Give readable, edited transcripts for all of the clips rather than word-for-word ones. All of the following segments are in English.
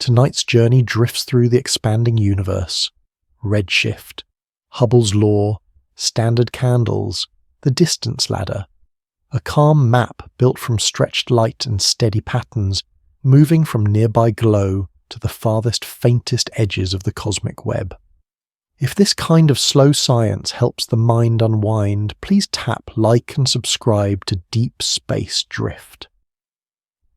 tonight's journey drifts through the expanding universe. Redshift, Hubble's law, standard candles, the distance ladder. A calm map built from stretched light and steady patterns, moving from nearby glow to the farthest, faintest edges of the cosmic web. If this kind of slow science helps the mind unwind, please tap like and subscribe to Deep Space Drift.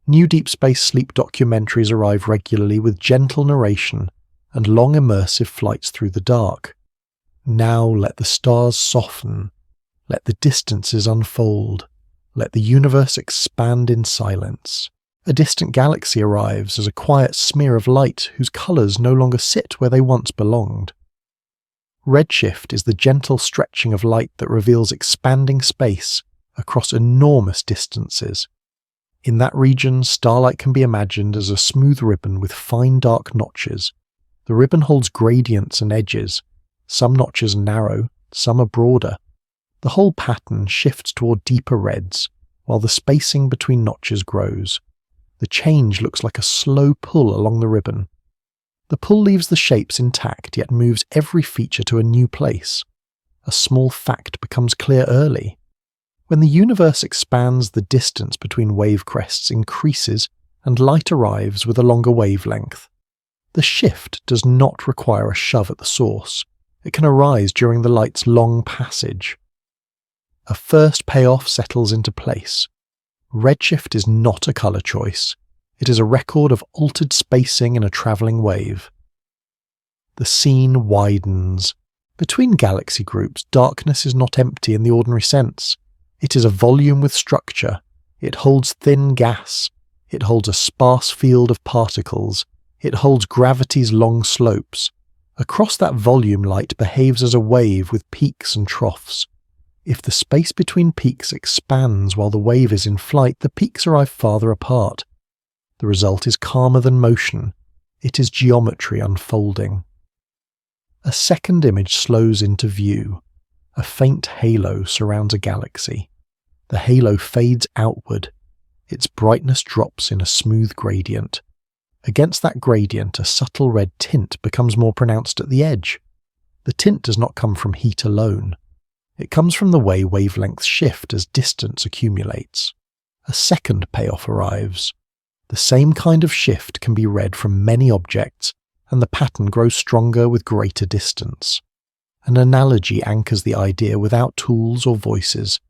New deep space sleep documentaries arrive regularly with gentle narration and long immersive flights through the dark. Now let the stars soften, let the distances unfold, let the universe expand in silence. A distant galaxy arrives as a quiet smear of light whose colours no longer sit where they once belonged. Redshift is the gentle stretching of light that reveals expanding space across enormous distances. In that region, starlight can be imagined as a smooth ribbon with fine dark notches. The ribbon holds gradients and edges. Some notches are narrow, some are broader. The whole pattern shifts toward deeper reds, while the spacing between notches grows. The change looks like a slow pull along the ribbon. The pull leaves the shapes intact, yet moves every feature to a new place. A small fact becomes clear early. When the universe expands, the distance between wave crests increases and light arrives with a longer wavelength. The shift does not require a shove at the source. It can arise during the light's long passage. A first payoff settles into place. Redshift is not a colour choice. It is a record of altered spacing in a travelling wave. The scene widens. Between galaxy groups, darkness is not empty in the ordinary sense. It is a volume with structure. It holds thin gas. It holds a sparse field of particles. It holds gravity's long slopes. Across that volume, light behaves as a wave with peaks and troughs. If the space between peaks expands while the wave is in flight, the peaks arrive farther apart. The result is calmer than motion. It is geometry unfolding. A second image slows into view. A faint halo surrounds a galaxy. The halo fades outward. Its brightness drops in a smooth gradient. Against that gradient, a subtle red tint becomes more pronounced at the edge. The tint does not come from heat alone. It comes from the way wavelengths shift as distance accumulates. A second payoff arrives. The same kind of shift can be read from many objects, and the pattern grows stronger with greater distance. An analogy anchors the idea without tools or voices.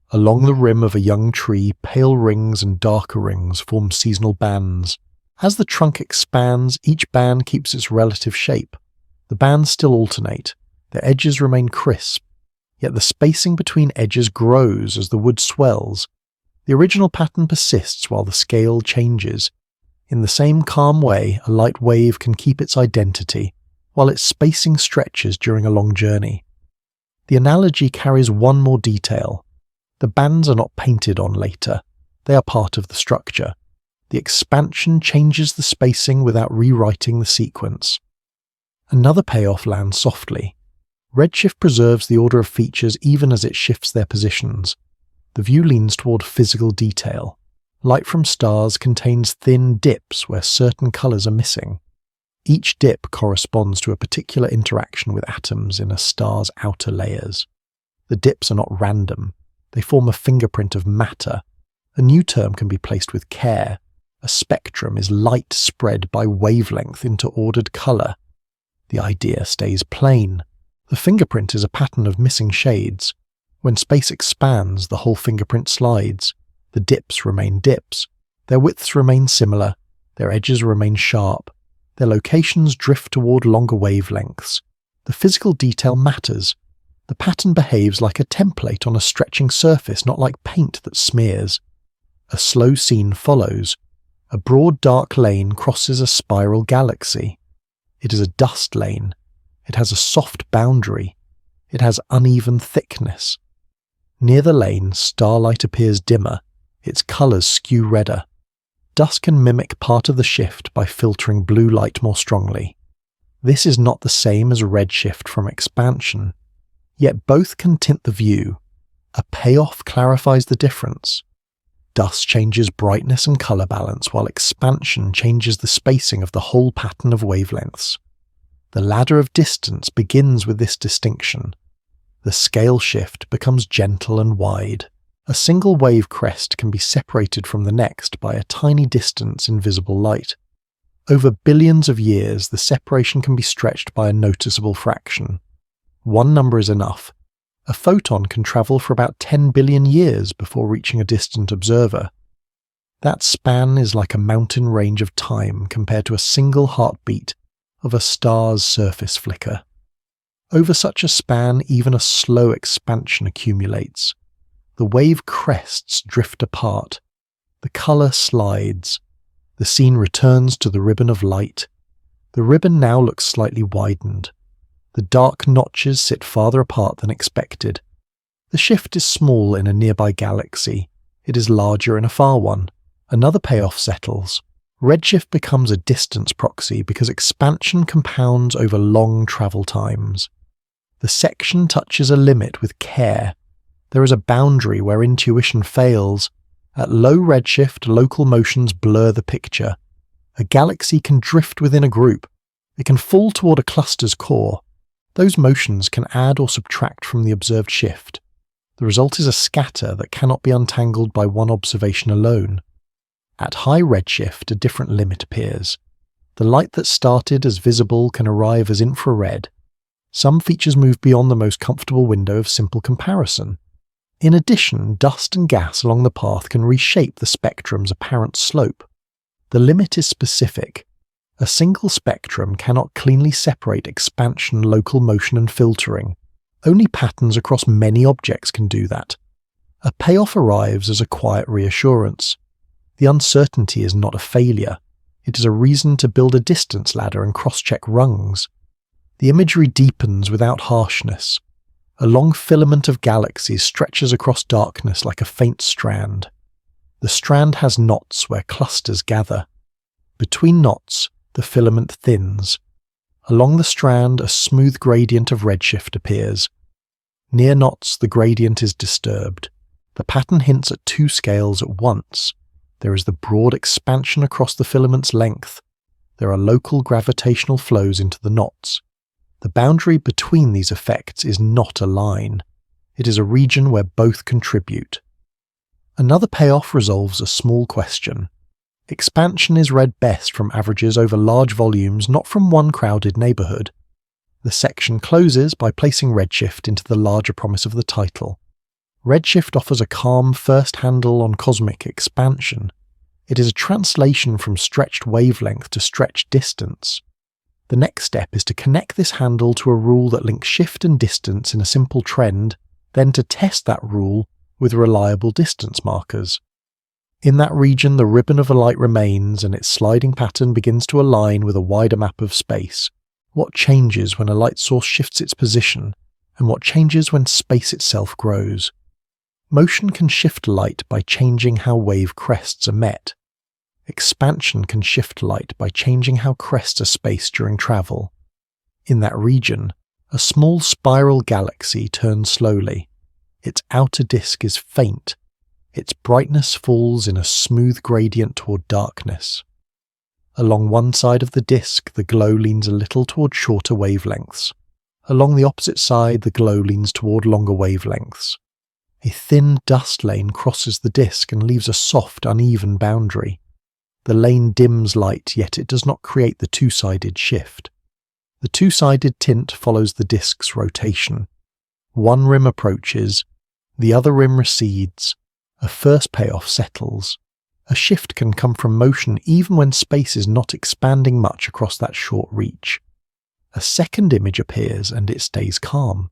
Along the rim of a young tree, pale rings and darker rings form seasonal bands. As the trunk expands, each band keeps its relative shape. The bands still alternate. Their edges remain crisp, yet the spacing between edges grows as the wood swells. The original pattern persists while the scale changes. In the same calm way, a light wave can keep its identity, while its spacing stretches during a long journey. The analogy carries one more detail. The bands are not painted on later. They are part of the structure. The expansion changes the spacing without rewriting the sequence. Another payoff lands softly. Redshift preserves the order of features even as it shifts their positions. The view leans toward physical detail. Light from stars contains thin dips where certain colours are missing. Each dip corresponds to a particular interaction with atoms in a star's outer layers. The dips are not random. They form a fingerprint of matter. A new term can be placed with care. A spectrum is light spread by wavelength into ordered colour. The idea stays plain. The fingerprint is a pattern of missing shades. When space expands, the whole fingerprint slides. The dips remain dips. Their widths remain similar. Their edges remain sharp. Their locations drift toward longer wavelengths. The physical detail matters. The pattern behaves like a template on a stretching surface, not like paint that smears. A slow scene follows. A broad dark lane crosses a spiral galaxy. It is a dust lane. It has a soft boundary. It has uneven thickness. Near the lane, starlight appears dimmer. Its colours skew redder. Dust can mimic part of the shift by filtering blue light more strongly. This is not the same as redshift from expansion, yet both can tint the view. A payoff clarifies the difference. Dust changes brightness and color balance, while expansion changes the spacing of the whole pattern of wavelengths. The ladder of distance begins with this distinction. The scale shift becomes gentle and wide. A single wave crest can be separated from the next by a tiny distance in visible light. Over billions of years, the separation can be stretched by a noticeable fraction. One number is enough. A photon can travel for about 10 billion years before reaching a distant observer. That span is like a mountain range of time compared to a single heartbeat of a star's surface flicker. Over such a span, even a slow expansion accumulates. The wave crests drift apart. The color slides. The scene returns to the ribbon of light. The ribbon now looks slightly widened. The dark notches sit farther apart than expected. The shift is small in a nearby galaxy. It is larger in a far one. Another payoff settles. Redshift becomes a distance proxy because expansion compounds over long travel times. The section touches a limit with care. There is a boundary where intuition fails. At low redshift, local motions blur the picture. A galaxy can drift within a group. It can fall toward a cluster's core. Those motions can add or subtract from the observed shift. The result is a scatter that cannot be untangled by one observation alone. At high redshift, a different limit appears. The light that started as visible can arrive as infrared. Some features move beyond the most comfortable window of simple comparison. In addition, dust and gas along the path can reshape the spectrum's apparent slope. The limit is specific. A single spectrum cannot cleanly separate expansion, local motion, and filtering. Only patterns across many objects can do that. A payoff arrives as a quiet reassurance. The uncertainty is not a failure. It is a reason to build a distance ladder and cross-check rungs. The imagery deepens without harshness. A long filament of galaxies stretches across darkness like a faint strand. The strand has knots where clusters gather. Between knots, the filament thins. Along the strand, a smooth gradient of redshift appears. Near knots, the gradient is disturbed. The pattern hints at two scales at once. There is the broad expansion across the filament's length. There are local gravitational flows into the knots. The boundary between these effects is not a line. It is a region where both contribute. Another payoff resolves a small question. Expansion is read best from averages over large volumes, not from one crowded neighborhood. The section closes by placing redshift into the larger promise of the title. Redshift offers a calm first handle on cosmic expansion. It is a translation from stretched wavelength to stretched distance. The next step is to connect this handle to a rule that links shift and distance in a simple trend, then to test that rule with reliable distance markers. In that region, the ribbon of the light remains and its sliding pattern begins to align with a wider map of space. What changes when a light source shifts its position, and what changes when space itself grows? Motion can shift light by changing how wave crests are met. Expansion can shift light by changing how crests are spaced during travel. In that region, a small spiral galaxy turns slowly. Its outer disk is faint. Its brightness falls in a smooth gradient toward darkness. Along one side of the disk, the glow leans a little toward shorter wavelengths. Along the opposite side, the glow leans toward longer wavelengths. A thin dust lane crosses the disk and leaves a soft, uneven boundary. The lane dims light, yet it does not create the two-sided shift. The two-sided tint follows the disk's rotation. One rim approaches, the other rim recedes. A first payoff settles. A shift can come from motion even when space is not expanding much across that short reach. A second image appears and it stays calm.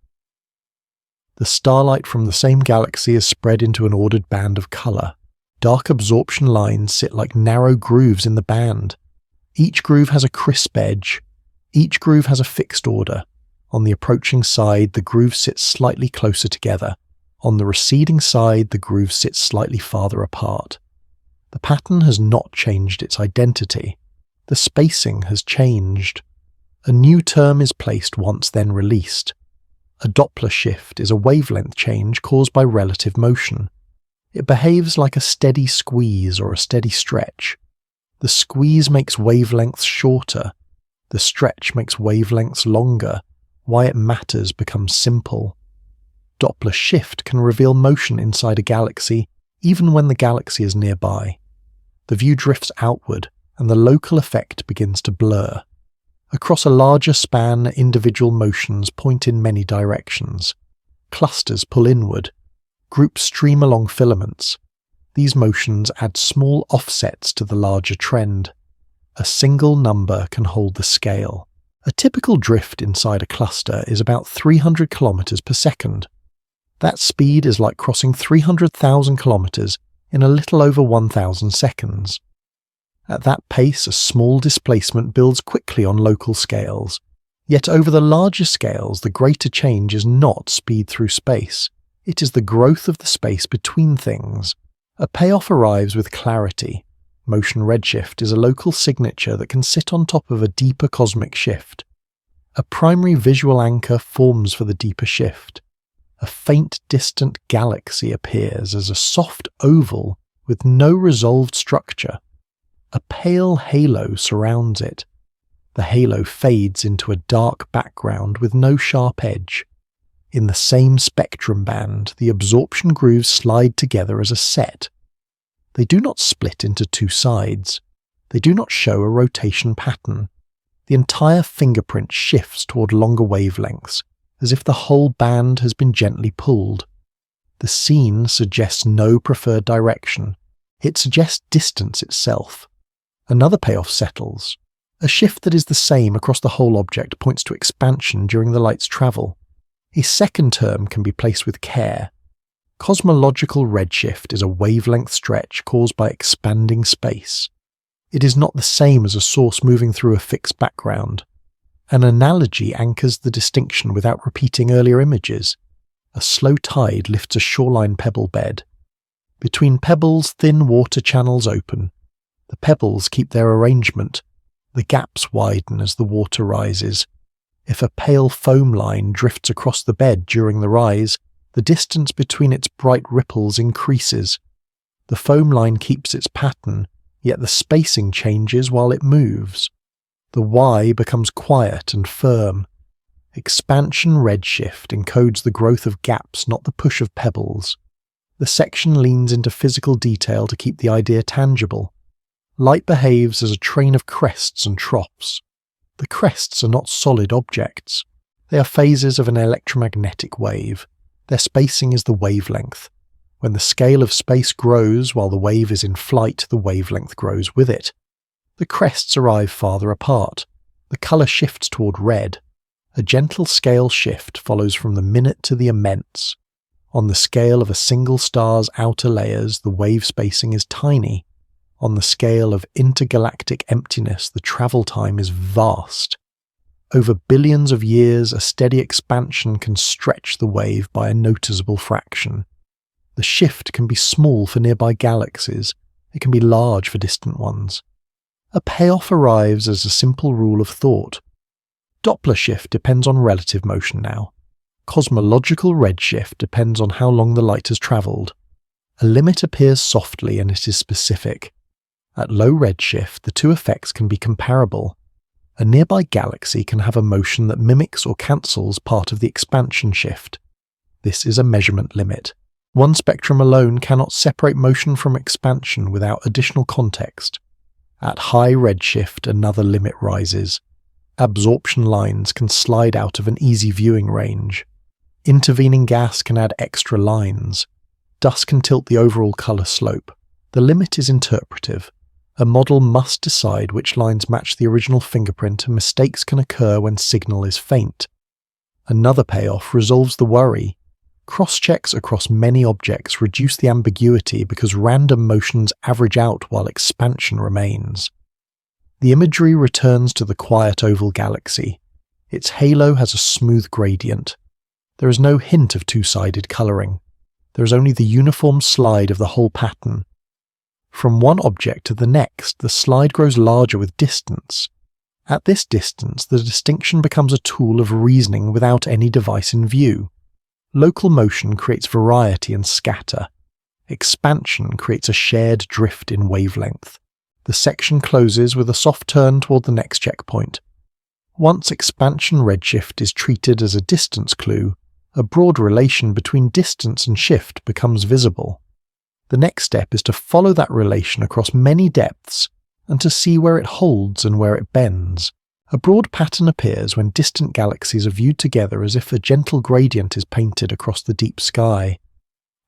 The starlight from the same galaxy is spread into an ordered band of colour. Dark absorption lines sit like narrow grooves in the band. Each groove has a crisp edge. Each groove has a fixed order. On the approaching side, the grooves sit slightly closer together. On the receding side, the grooves sit slightly farther apart. The pattern has not changed its identity. The spacing has changed. A new term is placed once then released. A Doppler shift is a wavelength change caused by relative motion. It behaves like a steady squeeze or a steady stretch. The squeeze makes wavelengths shorter. The stretch makes wavelengths longer. Why it matters becomes simple. Doppler shift can reveal motion inside a galaxy even when the galaxy is nearby. The view drifts outward and the local effect begins to blur. Across a larger span, individual motions point in many directions. Clusters pull inward. Groups stream along filaments. These motions add small offsets to the larger trend. A single number can hold the scale. A typical drift inside a cluster is about 300 kilometers per second. That speed is like crossing 300,000 kilometers in a little over 1,000 seconds. At that pace, a small displacement builds quickly on local scales. Yet over the larger scales, the greater change is not speed through space. It is the growth of the space between things. A payoff arrives with clarity. Motion redshift is a local signature that can sit on top of a deeper cosmic shift. A primary visual anchor forms for the deeper shift. A faint, distant galaxy appears as a soft oval with no resolved structure. A pale halo surrounds it. The halo fades into a dark background with no sharp edge. In the same spectrum band, the absorption grooves slide together as a set. They do not split into two sides. They do not show a rotation pattern. The entire fingerprint shifts toward longer wavelengths, as if the whole band has been gently pulled. The scene suggests no preferred direction. It suggests distance itself. Another payoff settles. A shift that is the same across the whole object points to expansion during the light's travel. A second term can be placed with care. Cosmological redshift is a wavelength stretch caused by expanding space. It is not the same as a source moving through a fixed background. An analogy anchors the distinction without repeating earlier images. A slow tide lifts a shoreline pebble bed. Between pebbles, thin water channels open. The pebbles keep their arrangement. The gaps widen as the water rises. If a pale foam line drifts across the bed during the rise, the distance between its bright ripples increases. The foam line keeps its pattern, yet the spacing changes while it moves. The Y becomes quiet and firm. Expansion redshift encodes the growth of gaps, not the push of pebbles. The section leans into physical detail to keep the idea tangible. Light behaves as a train of crests and troughs. The crests are not solid objects. They are phases of an electromagnetic wave. Their spacing is the wavelength. When the scale of space grows while the wave is in flight, the wavelength grows with it. The crests arrive farther apart. The colour shifts toward red. A gentle scale shift follows from the minute to the immense. On the scale of a single star's outer layers, the wave spacing is tiny. On the scale of intergalactic emptiness, the travel time is vast. Over billions of years, a steady expansion can stretch the wave by a noticeable fraction. The shift can be small for nearby galaxies. It can be large for distant ones. A payoff arrives as a simple rule of thought. Doppler shift depends on relative motion now. Cosmological redshift depends on how long the light has travelled. A limit appears softly and it is specific. At low redshift, the two effects can be comparable. A nearby galaxy can have a motion that mimics or cancels part of the expansion shift. This is a measurement limit. One spectrum alone cannot separate motion from expansion without additional context. At high redshift, another limit rises. Absorption lines can slide out of an easy viewing range. Intervening gas can add extra lines. Dust can tilt the overall colour slope. The limit is interpretive. A model must decide which lines match the original fingerprint, and mistakes can occur when signal is faint. Another payoff resolves the worry. Cross-checks across many objects reduce the ambiguity because random motions average out while expansion remains. The imagery returns to the quiet oval galaxy. Its halo has a smooth gradient. There is no hint of two-sided colouring. There is only the uniform slide of the whole pattern. From one object to the next, the slide grows larger with distance. At this distance, the distinction becomes a tool of reasoning without any device in view. Local motion creates variety and scatter. Expansion creates a shared drift in wavelength. The section closes with a soft turn toward the next checkpoint. Once expansion redshift is treated as a distance clue, a broad relation between distance and shift becomes visible. The next step is to follow that relation across many depths and to see where it holds and where it bends. A broad pattern appears when distant galaxies are viewed together as if a gentle gradient is painted across the deep sky.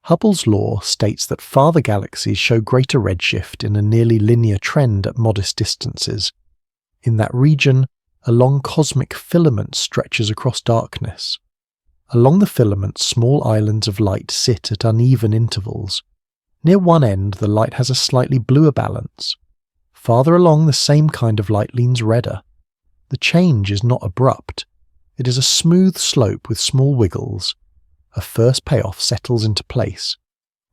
Hubble's law states that farther galaxies show greater redshift in a nearly linear trend at modest distances. In that region, a long cosmic filament stretches across darkness. Along the filament, small islands of light sit at uneven intervals. Near one end, the light has a slightly bluer balance. Farther along, the same kind of light leans redder. The change is not abrupt. It is a smooth slope with small wiggles. A first payoff settles into place.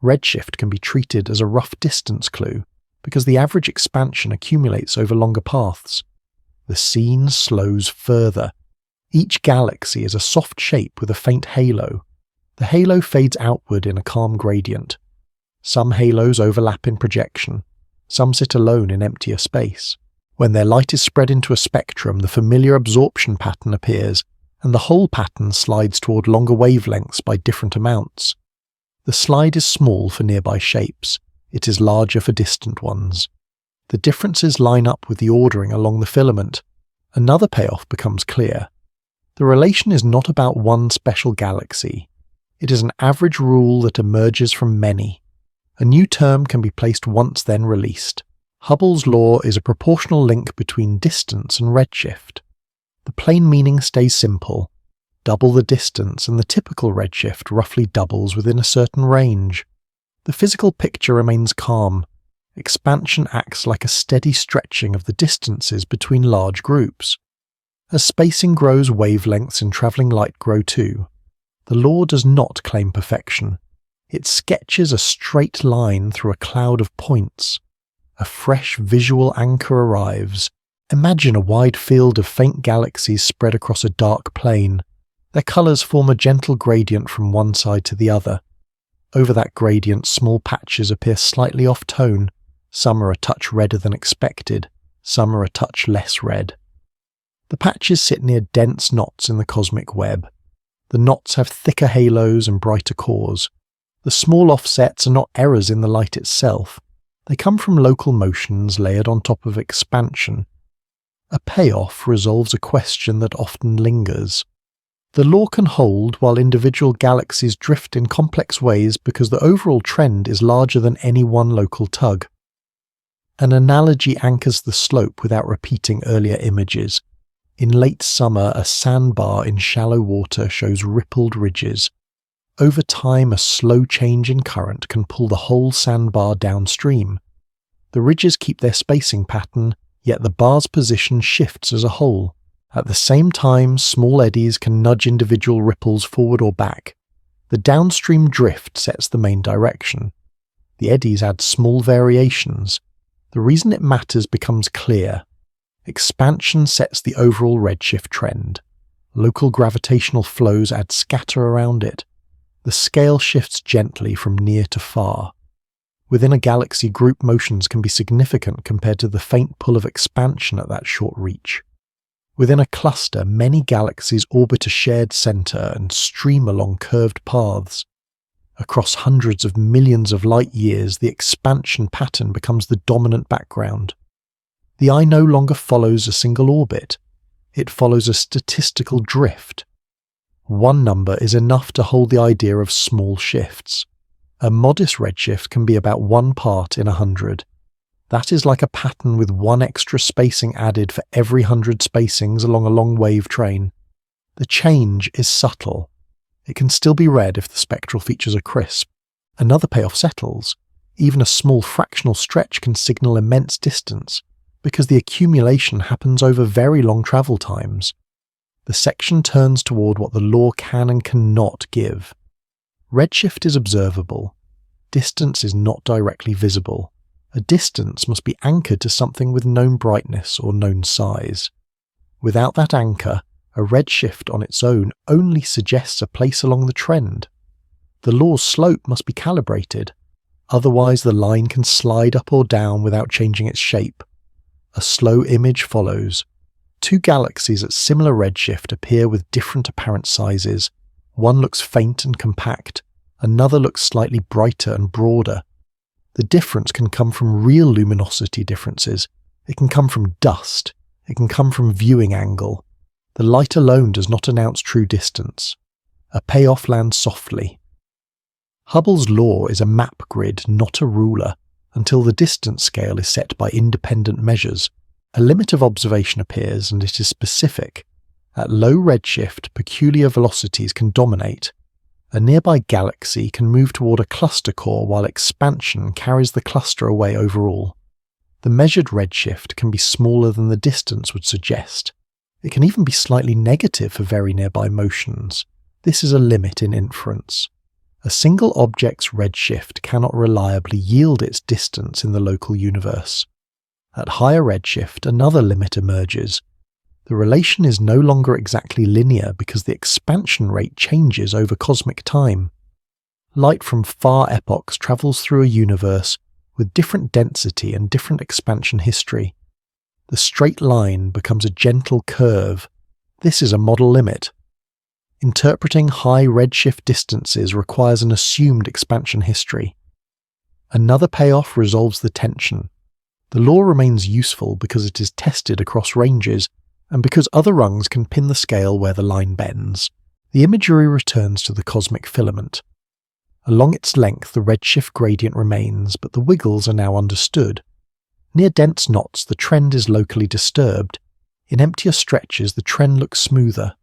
Redshift can be treated as a rough distance clue because the average expansion accumulates over longer paths. The scene slows further. Each galaxy is a soft shape with a faint halo. The halo fades outward in a calm gradient. Some halos overlap in projection. Some sit alone in emptier space. When their light is spread into a spectrum, the familiar absorption pattern appears, and the whole pattern slides toward longer wavelengths by different amounts. The slide is small for nearby shapes. It is larger for distant ones. The differences line up with the ordering along the filament. Another payoff becomes clear. The relation is not about one special galaxy. It is an average rule that emerges from many. A new term can be placed once then released. Hubble's law is a proportional link between distance and redshift. The plain meaning stays simple. Double the distance and the typical redshift roughly doubles within a certain range. The physical picture remains calm. Expansion acts like a steady stretching of the distances between large groups. As spacing grows, wavelengths in travelling light grow too. The law does not claim perfection. It sketches a straight line through a cloud of points. A fresh visual anchor arrives. Imagine a wide field of faint galaxies spread across a dark plane. Their colours form a gentle gradient from one side to the other. Over that gradient, small patches appear slightly off-tone. Some are a touch redder than expected. Some are a touch less red. The patches sit near dense knots in the cosmic web. The knots have thicker halos and brighter cores. The small offsets are not errors in the light itself. They come from local motions layered on top of expansion. A payoff resolves a question that often lingers. The law can hold while individual galaxies drift in complex ways because the overall trend is larger than any one local tug. An analogy anchors the slope without repeating earlier images. In late summer, a sandbar in shallow water shows rippled ridges. Over time, a slow change in current can pull the whole sandbar downstream. The ridges keep their spacing pattern, yet the bar's position shifts as a whole. At the same time, small eddies can nudge individual ripples forward or back. The downstream drift sets the main direction. The eddies add small variations. The reason it matters becomes clear. Expansion sets the overall redshift trend. Local gravitational flows add scatter around it. The scale shifts gently from near to far. Within a galaxy, group motions can be significant compared to the faint pull of expansion at that short reach. Within a cluster, many galaxies orbit a shared center and stream along curved paths. Across hundreds of millions of light years, the expansion pattern becomes the dominant background. The eye no longer follows a single orbit. It follows a statistical drift. One number is enough to hold the idea of small shifts. A modest redshift can be about 1 part in 100. That is like a pattern with 1 extra spacing added for every 100 spacings along a long wave train. The change is subtle. It can still be read if the spectral features are crisp. Another payoff settles. Even a small fractional stretch can signal immense distance, because the accumulation happens over very long travel times. The section turns toward what the law can and cannot give. Redshift is observable. Distance is not directly visible. A distance must be anchored to something with known brightness or known size. Without that anchor, a redshift on its own only suggests a place along the trend. The law's slope must be calibrated. Otherwise, the line can slide up or down without changing its shape. A slow image follows. Two galaxies at similar redshift appear with different apparent sizes. One looks faint and compact, another looks slightly brighter and broader. The difference can come from real luminosity differences. It can come from dust. It can come from viewing angle. The light alone does not announce true distance. A payoff lands softly. Hubble's law is a map grid, not a ruler, until the distance scale is set by independent measures. A limit of observation appears, and it is specific. At low redshift, peculiar velocities can dominate. A nearby galaxy can move toward a cluster core while expansion carries the cluster away overall. The measured redshift can be smaller than the distance would suggest. It can even be slightly negative for very nearby motions. This is a limit in inference. A single object's redshift cannot reliably yield its distance in the local universe. At higher redshift, another limit emerges. The relation is no longer exactly linear because the expansion rate changes over cosmic time. Light from far epochs travels through a universe with different density and different expansion history. The straight line becomes a gentle curve. This is a model limit. Interpreting high redshift distances requires an assumed expansion history. Another payoff resolves the tension. The law remains useful because it is tested across ranges, and because other rungs can pin the scale where the line bends. The imagery returns to the cosmic filament. Along its length the redshift gradient remains, but the wiggles are now understood. Near dense knots the trend is locally disturbed. In emptier stretches the trend looks smoother.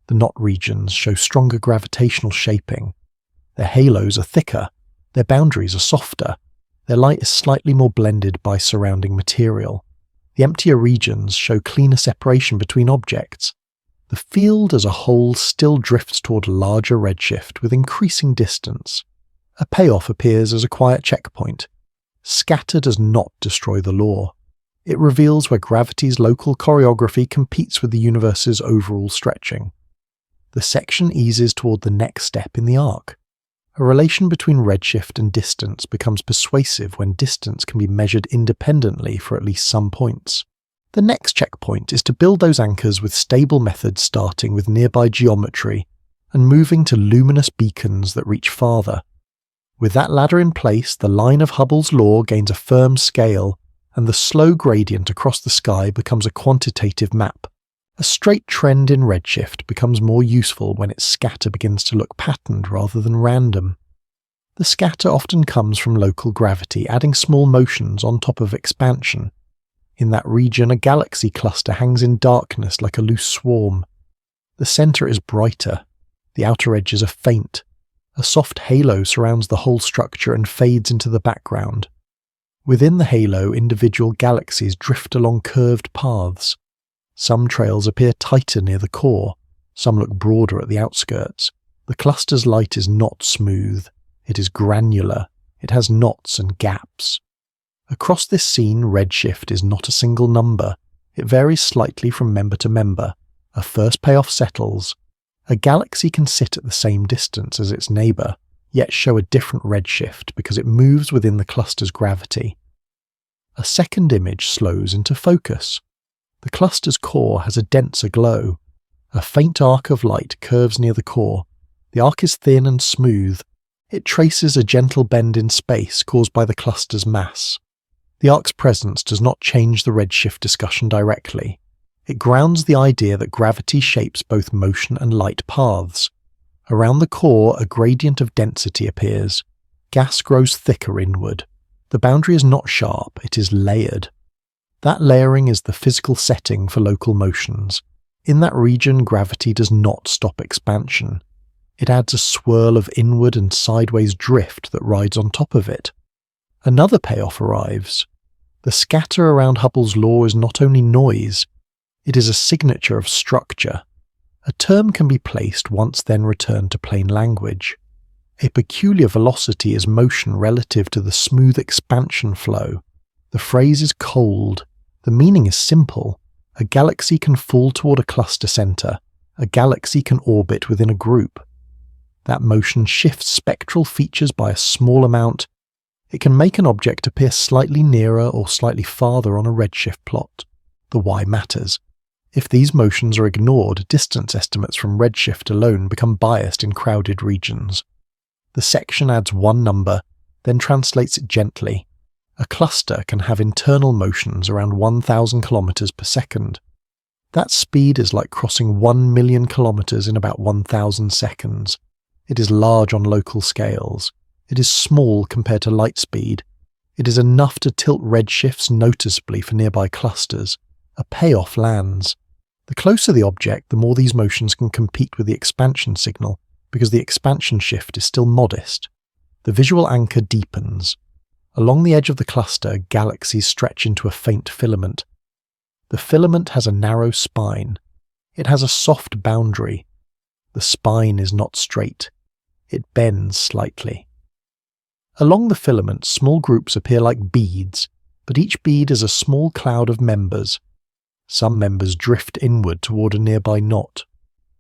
The knot regions show stronger gravitational shaping. Their halos are thicker, their boundaries are softer, their light is slightly more blended by surrounding material. The emptier regions show cleaner separation between objects. The field as a whole still drifts toward a larger redshift with increasing distance. A payoff appears as a quiet checkpoint. Scatter does not destroy the law. It reveals where gravity's local choreography competes with the universe's overall stretching. The section eases toward the next step in the arc. A relation between redshift and distance becomes persuasive when distance can be measured independently for at least some points. The next checkpoint is to build those anchors with stable methods starting with nearby geometry and moving to luminous beacons that reach farther. With that ladder in place, the line of Hubble's law gains a firm scale, and the slow gradient across the sky becomes a quantitative map. A straight trend in redshift becomes more useful when its scatter begins to look patterned rather than random. The scatter often comes from local gravity, adding small motions on top of expansion. In that region, a galaxy cluster hangs in darkness like a loose swarm. The center is brighter. The outer edges are faint. A soft halo surrounds the whole structure and fades into the background. Within the halo, individual galaxies drift along curved paths. Some trails appear tighter near the core, some look broader at the outskirts. The cluster's light is not smooth, it is granular, it has knots and gaps. Across this scene, redshift is not a single number, it varies slightly from member to member. A first payoff settles. A galaxy can sit at the same distance as its neighbour, yet show a different redshift because it moves within the cluster's gravity. A second image slows into focus. The cluster's core has a denser glow. A faint arc of light curves near the core. The arc is thin and smooth. It traces a gentle bend in space caused by the cluster's mass. The arc's presence does not change the redshift discussion directly. It grounds the idea that gravity shapes both motion and light paths. Around the core, a gradient of density appears. Gas grows thicker inward. The boundary is not sharp, it is layered. That layering is the physical setting for local motions. In that region, gravity does not stop expansion. It adds a swirl of inward and sideways drift that rides on top of it. Another payoff arrives. The scatter around Hubble's law is not only noise, it is a signature of structure. A term can be placed once then returned to plain language. A peculiar velocity is motion relative to the smooth expansion flow. The phrase is cold. The meaning is simple. A galaxy can fall toward a cluster center. A galaxy can orbit within a group. That motion shifts spectral features by a small amount, It can make an object appear slightly nearer or slightly farther on a redshift plot. The Y matters. If these motions are ignored, distance estimates from redshift alone become biased in crowded regions. The section adds one number, then translates it gently. A cluster can have internal motions around 1,000 kilometers per second. That speed is like crossing 1 million kilometers in about 1,000 seconds. It is large on local scales. It is small compared to light speed. It is enough to tilt redshifts noticeably for nearby clusters. A payoff lands. The closer the object, the more these motions can compete with the expansion signal, because the expansion shift is still modest. The visual anchor deepens. Along the edge of the cluster, galaxies stretch into a faint filament. The filament has a narrow spine. It has a soft boundary. The spine is not straight. It bends slightly. Along the filament, small groups appear like beads, but each bead is a small cloud of members. Some members drift inward toward a nearby knot.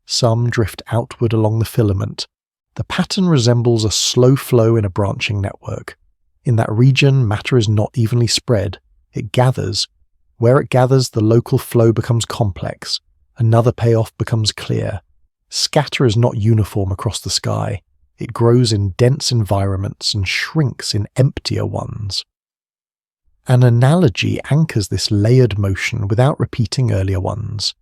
Some drift outward along the filament. The pattern resembles a slow flow in a branching network. In that region, matter is not evenly spread. It gathers. Where it gathers, the local flow becomes complex. Another payoff becomes clear. Scatter is not uniform across the sky. It grows in dense environments and shrinks in emptier ones. An analogy anchors this layered motion without repeating earlier ones.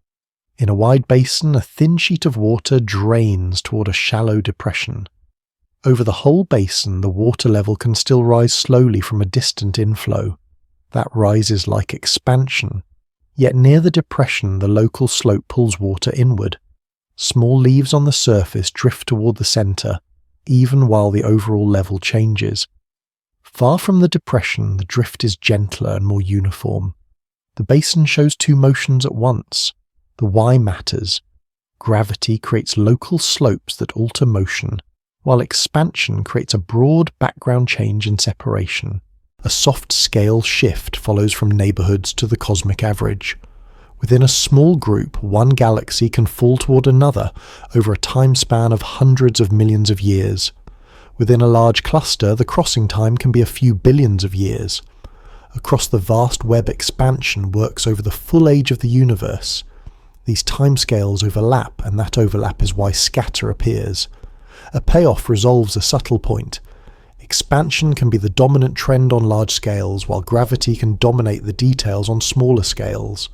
In a wide basin, a thin sheet of water drains toward a shallow depression. Over the whole basin, the water level can still rise slowly from a distant inflow. That rise is like expansion. Yet near the depression, the local slope pulls water inward. Small leaves on the surface drift toward the center, even while the overall level changes. Far from the depression, the drift is gentler and more uniform. The basin shows two motions at once. The Y matters. Gravity creates local slopes that alter motion, while expansion creates a broad background change in separation. A soft scale shift follows from neighborhoods to the cosmic average. Within a small group, one galaxy can fall toward another over a time span of hundreds of millions of years. Within a large cluster, the crossing time can be a few billions of years. Across the vast web, expansion works over the full age of the universe. These timescales overlap, and that overlap is why scatter appears. A payoff resolves a subtle point. Expansion can be the dominant trend on large scales, while gravity can dominate the details on smaller scales.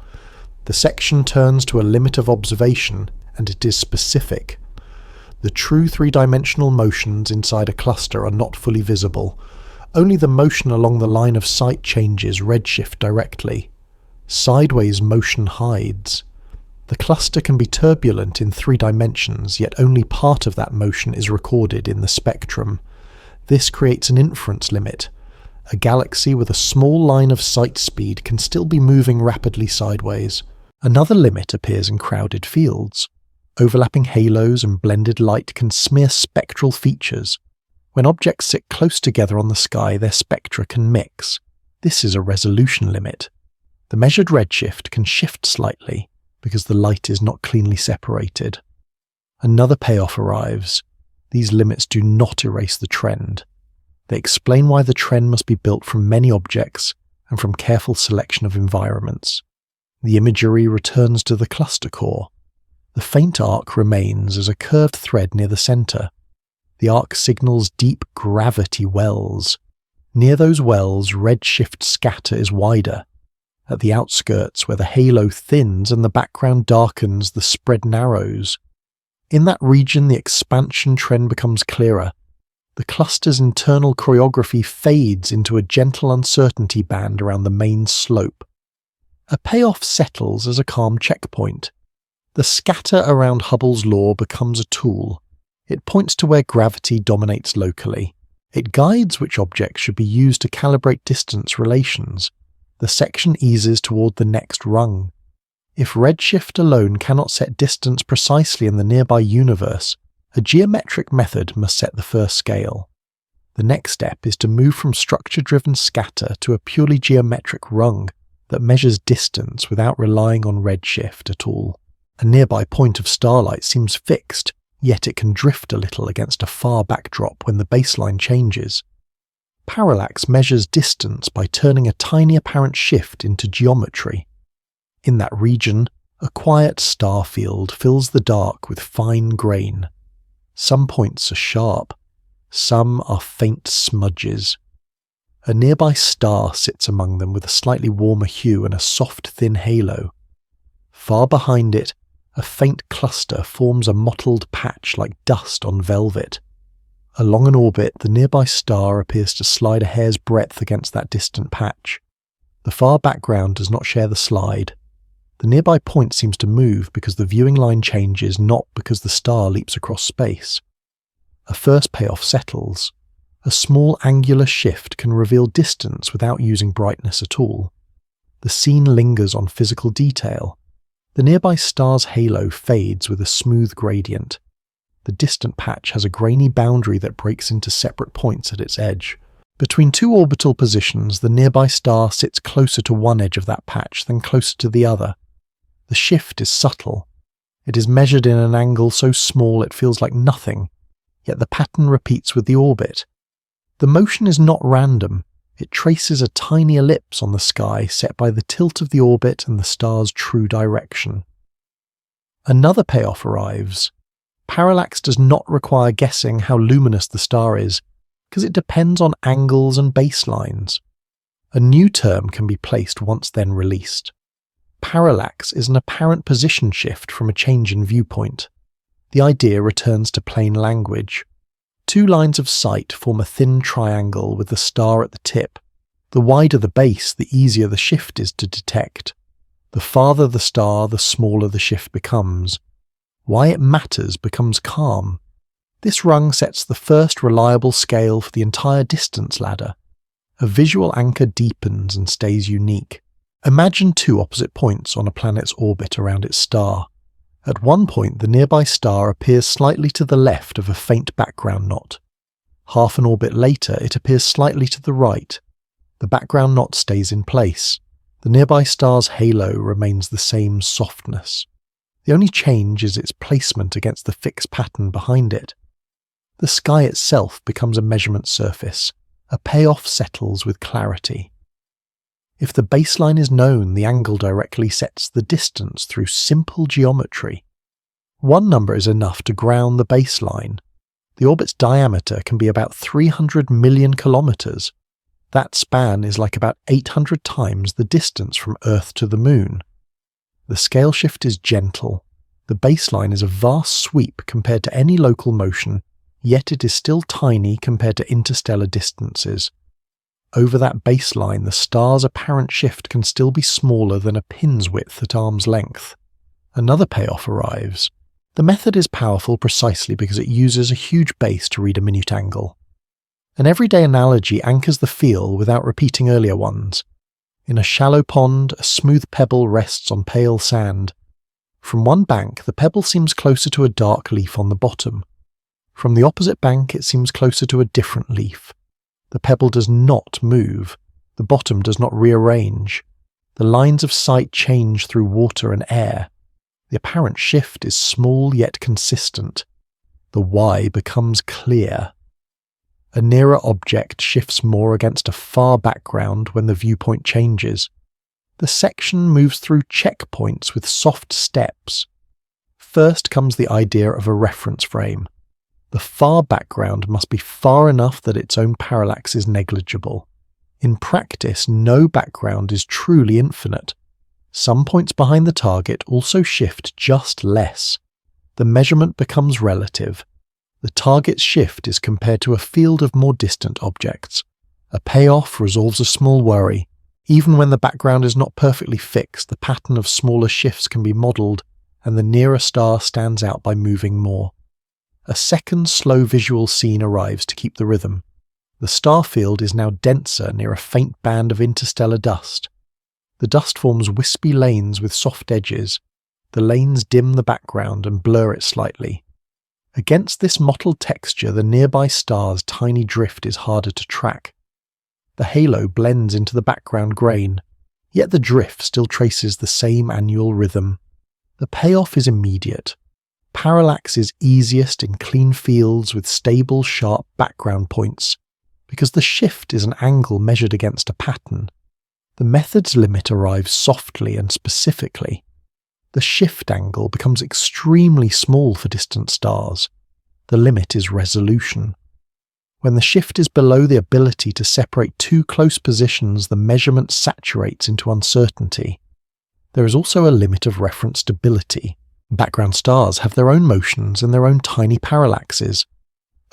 The section turns to a limit of observation, and it is specific. The true three-dimensional motions inside a cluster are not fully visible. Only the motion along the line of sight changes redshift directly. Sideways motion hides. The cluster can be turbulent in 3 dimensions, yet only part of that motion is recorded in the spectrum. This creates an inference limit. A galaxy with a small line of sight speed can still be moving rapidly sideways. Another limit appears in crowded fields. Overlapping halos and blended light can smear spectral features. When objects sit close together on the sky, their spectra can mix. This is a resolution limit. The measured redshift can shift slightly because the light is not cleanly separated. Another payoff arrives. These limits do not erase the trend. They explain why the trend must be built from many objects and from careful selection of environments. The imagery returns to the cluster core. The faint arc remains as a curved thread near the center. The arc signals deep gravity wells. Near those wells, redshift scatter is wider. At the outskirts, where the halo thins and the background darkens, the spread narrows. In that region, the expansion trend becomes clearer. The cluster's internal choreography fades into a gentle uncertainty band around the main slope. A payoff settles as a calm checkpoint. The scatter around Hubble's law becomes a tool. It points to where gravity dominates locally. It guides which objects should be used to calibrate distance relations. The section eases toward the next rung. If redshift alone cannot set distance precisely in the nearby universe, a geometric method must set the first scale. The next step is to move from structure-driven scatter to a purely geometric rung that measures distance without relying on redshift at all. A nearby point of starlight seems fixed, yet it can drift a little against a far backdrop when the baseline changes. Parallax measures distance by turning a tiny apparent shift into geometry. In that region, a quiet star field fills the dark with fine grain. Some points are sharp, some are faint smudges. A nearby star sits among them with a slightly warmer hue and a soft, thin halo. Far behind it, a faint cluster forms a mottled patch like dust on velvet. Along an orbit, the nearby star appears to slide a hair's breadth against that distant patch. The far background does not share the slide. The nearby point seems to move because the viewing line changes, not because the star leaps across space. A first payoff settles. A small angular shift can reveal distance without using brightness at all. The scene lingers on physical detail. The nearby star's halo fades with a smooth gradient. The distant patch has a grainy boundary that breaks into separate points at its edge. Between two orbital positions, the nearby star sits closer to one edge of that patch than closer to the other. The shift is subtle. It is measured in an angle so small it feels like nothing, yet the pattern repeats with the orbit. The motion is not random. It traces a tiny ellipse on the sky set by the tilt of the orbit and the star's true direction. Another payoff arrives. Parallax does not require guessing how luminous the star is, because it depends on angles and baselines. A new term can be placed once then released. Parallax is an apparent position shift from a change in viewpoint. The idea returns to plain language. Two lines of sight form a thin triangle with the star at the tip. The wider the base, the easier the shift is to detect. The farther the star, the smaller the shift becomes. Why it matters becomes calm. This rung sets the first reliable scale for the entire distance ladder. A visual anchor deepens and stays unique. Imagine two opposite points on a planet's orbit around its star. At one point, the nearby star appears slightly to the left of a faint background knot. Half an orbit later, it appears slightly to the right. The background knot stays in place. The nearby star's halo remains the same softness. The only change is its placement against the fixed pattern behind it. The sky itself becomes a measurement surface. A payoff settles with clarity. If the baseline is known, the angle directly sets the distance through simple geometry. One number is enough to ground the baseline. The orbit's diameter can be about 300 million kilometers. That span is like about 800 times the distance from Earth to the Moon. The scale shift is gentle. The baseline is a vast sweep compared to any local motion, yet it is still tiny compared to interstellar distances. Over that baseline, the star's apparent shift can still be smaller than a pin's width at arm's length. Another payoff arrives. The method is powerful precisely because it uses a huge base to read a minute angle. An everyday analogy anchors the feel without repeating earlier ones. In a shallow pond, a smooth pebble rests on pale sand. From one bank, the pebble seems closer to a dark leaf on the bottom. From the opposite bank, it seems closer to a different leaf. The pebble does not move. The bottom does not rearrange. The lines of sight change through water and air. The apparent shift is small yet consistent. The why becomes clear. A nearer object shifts more against a far background when the viewpoint changes. The section moves through checkpoints with soft steps. First comes the idea of a reference frame. The far background must be far enough that its own parallax is negligible. In practice, no background is truly infinite. Some points behind the target also shift just less. The measurement becomes relative. The target's shift is compared to a field of more distant objects. A payoff resolves a small worry. Even when the background is not perfectly fixed, the pattern of smaller shifts can be modelled, and the nearer star stands out by moving more. A second slow visual scene arrives to keep the rhythm. The star field is now denser near a faint band of interstellar dust. The dust forms wispy lanes with soft edges. The lanes dim the background and blur it slightly. Against this mottled texture, the nearby star's tiny drift is harder to track. The halo blends into the background grain, yet the drift still traces the same annual rhythm. The payoff is immediate. Parallax is easiest in clean fields with stable, sharp background points. Because the shift is an angle measured against a pattern, the method's limit arrives softly and specifically. The shift angle becomes extremely small for distant stars. The limit is resolution. When the shift is below the ability to separate two close positions, the measurement saturates into uncertainty. There is also a limit of reference stability. Background stars have their own motions and their own tiny parallaxes.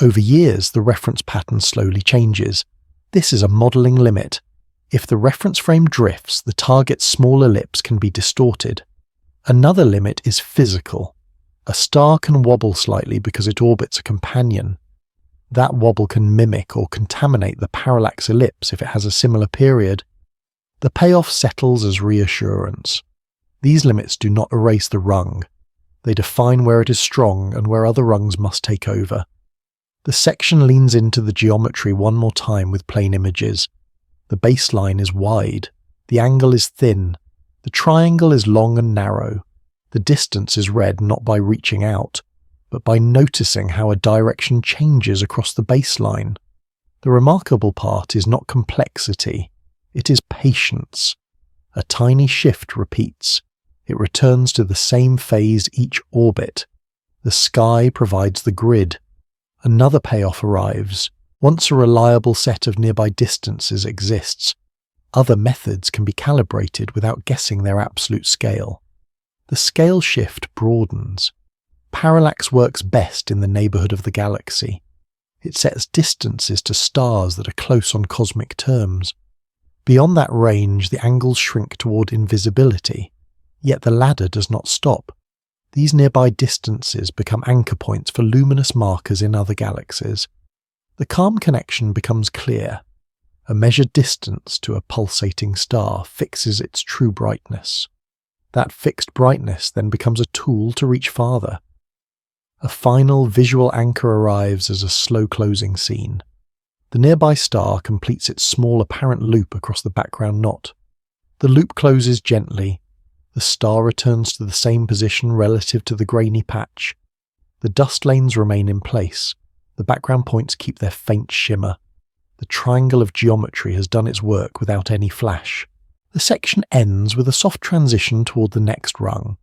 Over years, the reference pattern slowly changes. This is a modelling limit. If the reference frame drifts, the target's small ellipse can be distorted. Another limit is physical. A star can wobble slightly because it orbits a companion. That wobble can mimic or contaminate the parallax ellipse if it has a similar period. The payoff settles as reassurance. These limits do not erase the rung. They define where it is strong and where other rungs must take over. The section leans into the geometry one more time with plane images. The baseline is wide. The angle is thin. The triangle is long and narrow. The distance is read not by reaching out, but by noticing how a direction changes across the baseline. The remarkable part is not complexity. It is patience. A tiny shift repeats. It returns to the same phase each orbit. The sky provides the grid. Another payoff arrives. Once a reliable set of nearby distances exists, other methods can be calibrated without guessing their absolute scale. The scale shift broadens. Parallax works best in the neighbourhood of the galaxy. It sets distances to stars that are close on cosmic terms. Beyond that range, the angles shrink toward invisibility, yet the ladder does not stop. These nearby distances become anchor points for luminous markers in other galaxies. The calm connection becomes clear. A measured distance to a pulsating star fixes its true brightness. That fixed brightness then becomes a tool to reach farther. A final visual anchor arrives as a slow closing scene. The nearby star completes its small apparent loop across the background knot. The loop closes gently. The star returns to the same position relative to the grainy patch. The dust lanes remain in place. The background points keep their faint shimmer. The triangle of geometry has done its work without any flash. The section ends with a soft transition toward the next rung.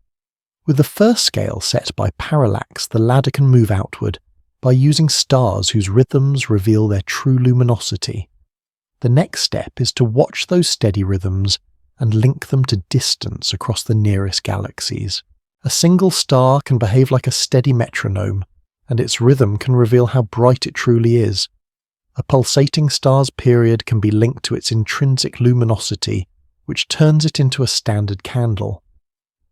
With the first scale set by parallax, the ladder can move outward by using stars whose rhythms reveal their true luminosity. The next step is to watch those steady rhythms and link them to distance across the nearest galaxies. A single star can behave like a steady metronome, and its rhythm can reveal how bright it truly is. A pulsating star's period can be linked to its intrinsic luminosity, which turns it into a standard candle.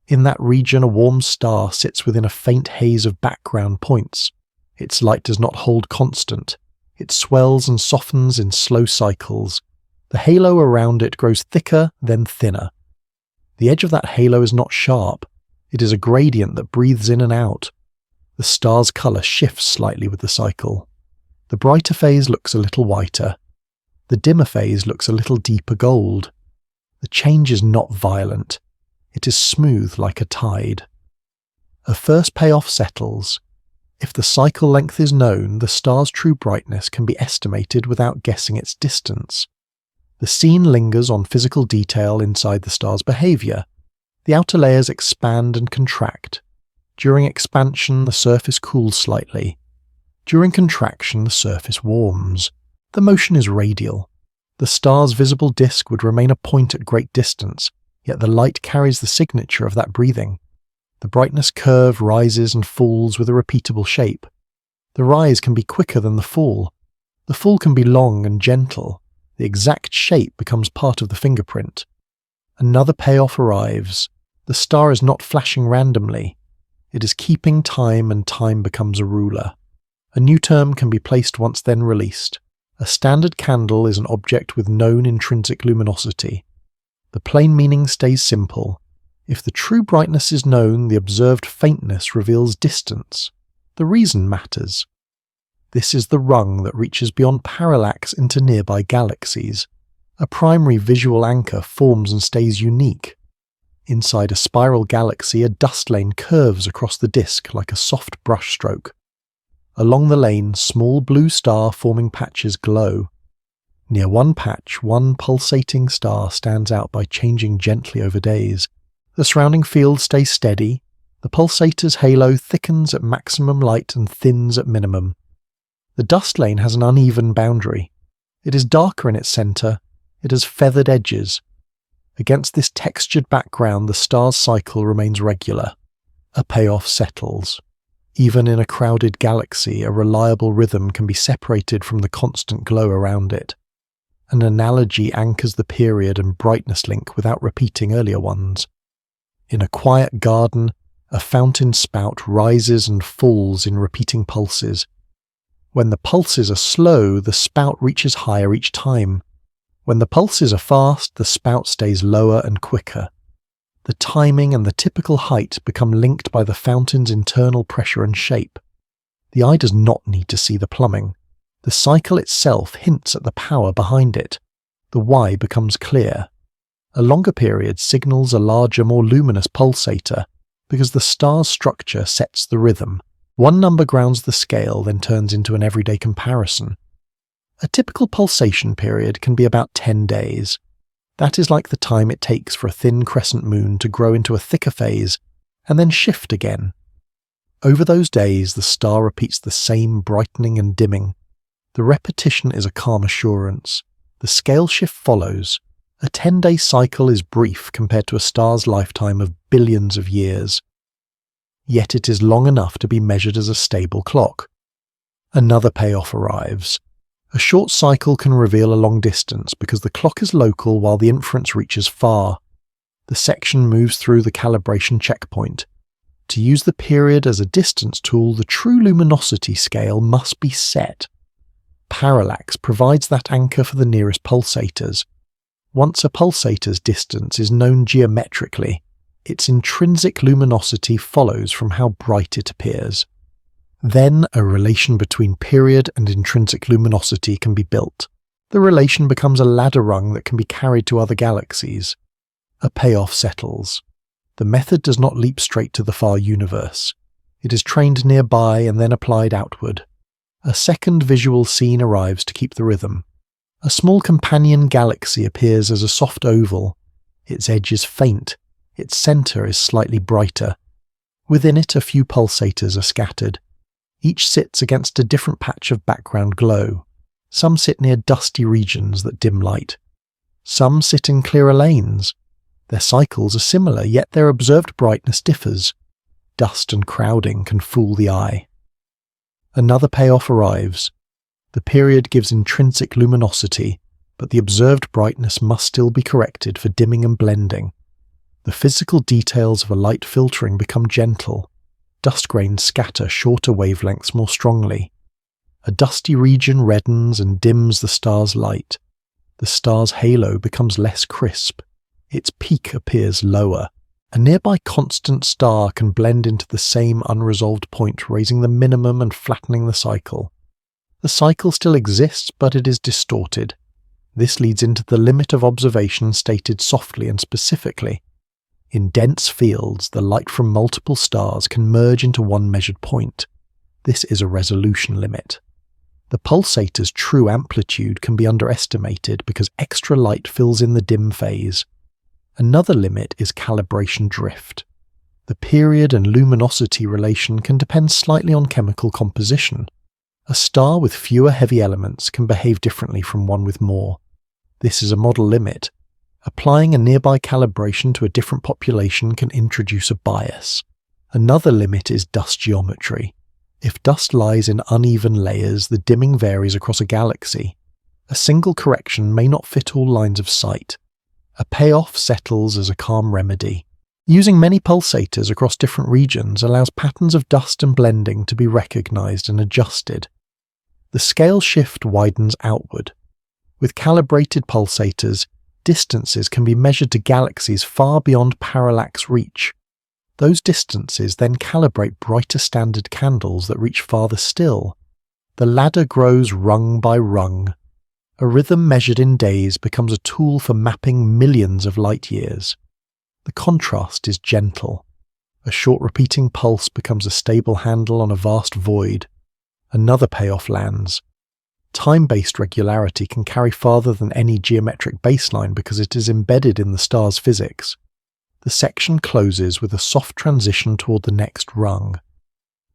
In that region, a warm star sits within a faint haze of background points. Its light does not hold constant. It swells and softens in slow cycles. The halo around it grows thicker, then thinner. The edge of that halo is not sharp. It is a gradient that breathes in and out. The star's colour shifts slightly with the cycle. The brighter phase looks a little whiter. The dimmer phase looks a little deeper gold. The change is not violent. It is smooth like a tide. A first payoff settles. If the cycle length is known, the star's true brightness can be estimated without guessing its distance. The scene lingers on physical detail inside the star's behaviour. The outer layers expand and contract. During expansion, the surface cools slightly. During contraction, the surface warms. The motion is radial. The star's visible disk would remain a point at great distance, yet the light carries the signature of that breathing. The brightness curve rises and falls with a repeatable shape. The rise can be quicker than the fall. The fall can be long and gentle. The exact shape becomes part of the fingerprint. Another payoff arrives. The star is not flashing randomly. It is keeping time, and time becomes a ruler. A new term can be placed once then released. A standard candle is an object with known intrinsic luminosity. The plain meaning stays simple. If the true brightness is known, the observed faintness reveals distance. The reason matters. This is the rung that reaches beyond parallax into nearby galaxies. A primary visual anchor forms and stays unique. Inside a spiral galaxy, a dust lane curves across the disk like a soft brushstroke. Along the lane, small blue star-forming patches glow. Near one patch, one pulsating star stands out by changing gently over days. The surrounding field stays steady. The pulsator's halo thickens at maximum light and thins at minimum. The dust lane has an uneven boundary. It is darker in its centre. It has feathered edges. Against this textured background, the star's cycle remains regular. A payoff settles. Even in a crowded galaxy, a reliable rhythm can be separated from the constant glow around it. An analogy anchors the period and brightness link without repeating earlier ones. In a quiet garden, a fountain spout rises and falls in repeating pulses. When the pulses are slow, the spout reaches higher each time. When the pulses are fast, the spout stays lower and quicker. The timing and the typical height become linked by the fountain's internal pressure and shape. The eye does not need to see the plumbing. The cycle itself hints at the power behind it. The why becomes clear. A longer period signals a larger, more luminous pulsator, because the star's structure sets the rhythm. One number grounds the scale, then turns into an everyday comparison. A typical pulsation period can be about 10 days. That is like the time it takes for a thin crescent moon to grow into a thicker phase, and then shift again. Over those days, the star repeats the same brightening and dimming. The repetition is a calm assurance. The scale shift follows. A 10-day cycle is brief compared to a star's lifetime of billions of years. Yet it is long enough to be measured as a stable clock. Another payoff arrives. A short cycle can reveal a long distance because the clock is local while the inference reaches far. The section moves through the calibration checkpoint. To use the period as a distance tool, the true luminosity scale must be set. Parallax provides that anchor for the nearest pulsators. Once a pulsator's distance is known geometrically, its intrinsic luminosity follows from how bright it appears. Then a relation between period and intrinsic luminosity can be built. The relation becomes a ladder rung that can be carried to other galaxies. A payoff settles. The method does not leap straight to the far universe. It is trained nearby and then applied outward. A second visual scene arrives to keep the rhythm. A small companion galaxy appears as a soft oval. Its edge is faint. Its centre is slightly brighter. Within it, a few pulsators are scattered. Each sits against a different patch of background glow. Some sit near dusty regions that dim light. Some sit in clearer lanes. Their cycles are similar, yet their observed brightness differs. Dust and crowding can fool the eye. Another payoff arrives. The period gives intrinsic luminosity, but the observed brightness must still be corrected for dimming and blending. The physical details of a light filtering become gentle. Dust grains scatter shorter wavelengths more strongly. A dusty region reddens and dims the star's light. The star's halo becomes less crisp. Its peak appears lower. A nearby constant star can blend into the same unresolved point, raising the minimum and flattening the cycle. The cycle still exists, but it is distorted. This leads into the limit of observation stated softly and specifically. In dense fields, the light from multiple stars can merge into one measured point. This is a resolution limit. The pulsator's true amplitude can be underestimated because extra light fills in the dim phase. Another limit is calibration drift. The period and luminosity relation can depend slightly on chemical composition. A star with fewer heavy elements can behave differently from one with more. This is a model limit. Applying a nearby calibration to a different population can introduce a bias. Another limit is dust geometry. If dust lies in uneven layers, the dimming varies across a galaxy. A single correction may not fit all lines of sight. A payoff settles as a calm remedy. Using many pulsators across different regions allows patterns of dust and blending to be recognized and adjusted. The scale shift widens outward. With calibrated pulsators, distances can be measured to galaxies far beyond parallax reach. Those distances then calibrate brighter standard candles that reach farther still. The ladder grows rung by rung. A rhythm measured in days becomes a tool for mapping millions of light years. The contrast is gentle. A short repeating pulse becomes a stable handle on a vast void. Another payoff lands. Time-based regularity can carry farther than any geometric baseline because it is embedded in the star's physics. The section closes with a soft transition toward the next rung.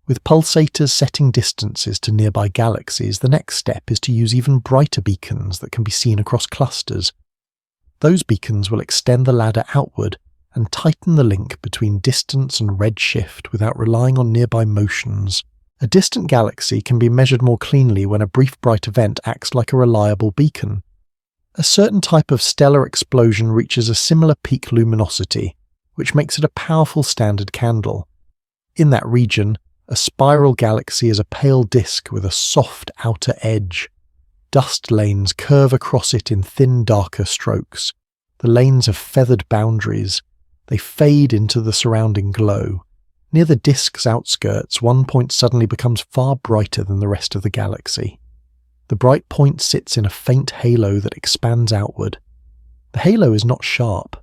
With pulsators setting distances to nearby galaxies, the next step is to use even brighter beacons that can be seen across clusters. Those beacons will extend the ladder outward and tighten the link between distance and redshift without relying on nearby motions. A distant galaxy can be measured more cleanly when a brief bright event acts like a reliable beacon. A certain type of stellar explosion reaches a similar peak luminosity, which makes it a powerful standard candle. In that region, a spiral galaxy is a pale disk with a soft outer edge. Dust lanes curve across it in thin, darker strokes. The lanes have feathered boundaries. They fade into the surrounding glow. Near the disk's outskirts, one point suddenly becomes far brighter than the rest of the galaxy. The bright point sits in a faint halo that expands outward. The halo is not sharp.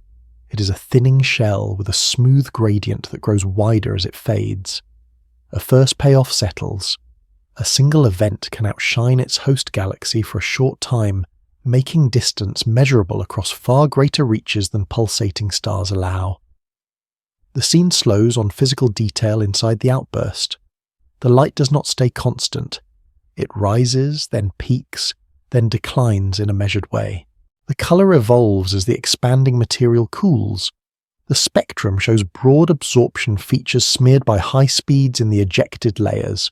It is a thinning shell with a smooth gradient that grows wider as it fades. A first payoff settles. A single event can outshine its host galaxy for a short time, making distance measurable across far greater reaches than pulsating stars allow. The scene slows on physical detail inside the outburst. The light does not stay constant. It rises, then peaks, then declines in a measured way. The color evolves as the expanding material cools. The spectrum shows broad absorption features smeared by high speeds in the ejected layers.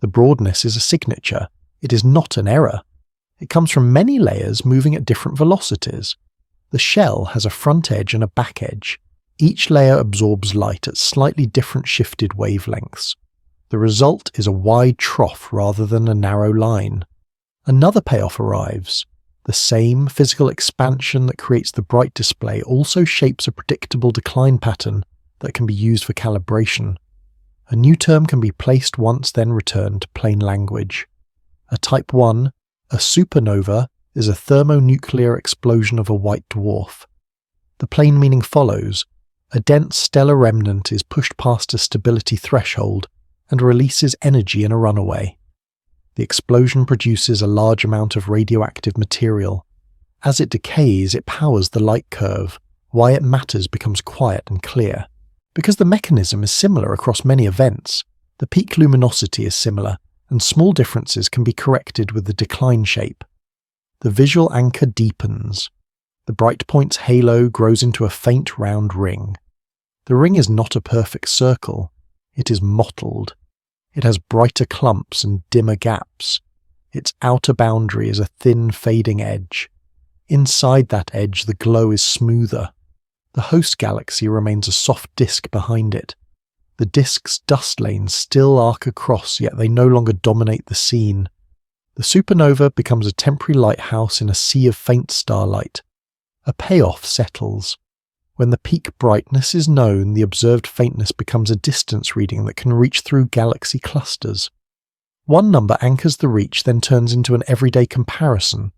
The broadness is a signature. It is not an error. It comes from many layers moving at different velocities. The shell has a front edge and a back edge. Each layer absorbs light at slightly different shifted wavelengths. The result is a wide trough rather than a narrow line. Another payoff arrives. The same physical expansion that creates the bright display also shapes a predictable decline pattern that can be used for calibration. A new term can be placed once, then returned to plain language. A Type I, a supernova, is a thermonuclear explosion of a white dwarf. The plain meaning follows. A dense stellar remnant is pushed past a stability threshold and releases energy in a runaway. The explosion produces a large amount of radioactive material. As it decays, it powers the light curve. Why it matters becomes quiet and clear. Because the mechanism is similar across many events, the peak luminosity is similar, and small differences can be corrected with the decline shape. The visual anchor deepens. The bright point's halo grows into a faint round ring. The ring is not a perfect circle. It is mottled. It has brighter clumps and dimmer gaps. Its outer boundary is a thin, fading edge. Inside that edge, the glow is smoother. The host galaxy remains a soft disk behind it. The disk's dust lanes still arc across, yet they no longer dominate the scene. The supernova becomes a temporary lighthouse in a sea of faint starlight. A payoff settles. When the peak brightness is known, the observed faintness becomes a distance reading that can reach through galaxy clusters. One number anchors the reach, then turns into an everyday comparison.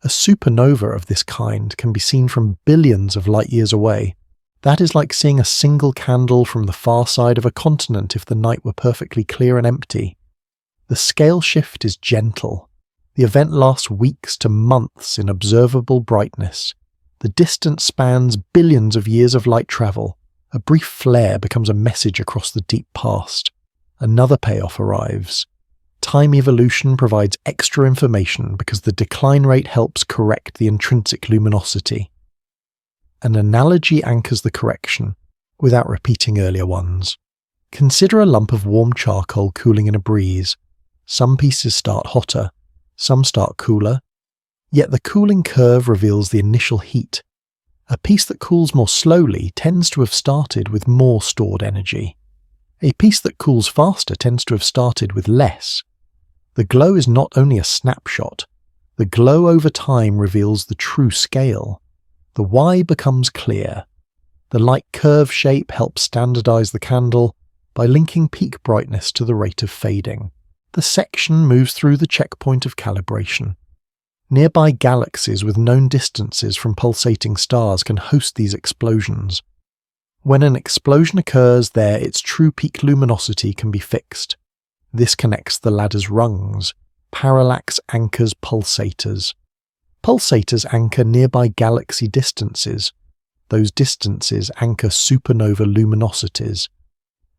A supernova of this kind can be seen from billions of light years away. That is like seeing a single candle from the far side of a continent if the night were perfectly clear and empty. The scale shift is gentle. The event lasts weeks to months in observable brightness. The distance spans billions of years of light travel. A brief flare becomes a message across the deep past. Another payoff arrives. Time evolution provides extra information because the decline rate helps correct the intrinsic luminosity. An analogy anchors the correction, without repeating earlier ones. Consider a lump of warm charcoal cooling in a breeze. Some pieces start hotter, some start cooler, yet the cooling curve reveals the initial heat. A piece that cools more slowly tends to have started with more stored energy. A piece that cools faster tends to have started with less. The glow is not only a snapshot. The glow over time reveals the true scale. The why becomes clear. The light curve shape helps standardize the candle by linking peak brightness to the rate of fading. The section moves through the checkpoint of calibration. Nearby galaxies with known distances from pulsating stars can host these explosions. When an explosion occurs there, its true peak luminosity can be fixed. This connects the ladder's rungs. Parallax anchors pulsators. Pulsators anchor nearby galaxy distances. Those distances anchor supernova luminosities.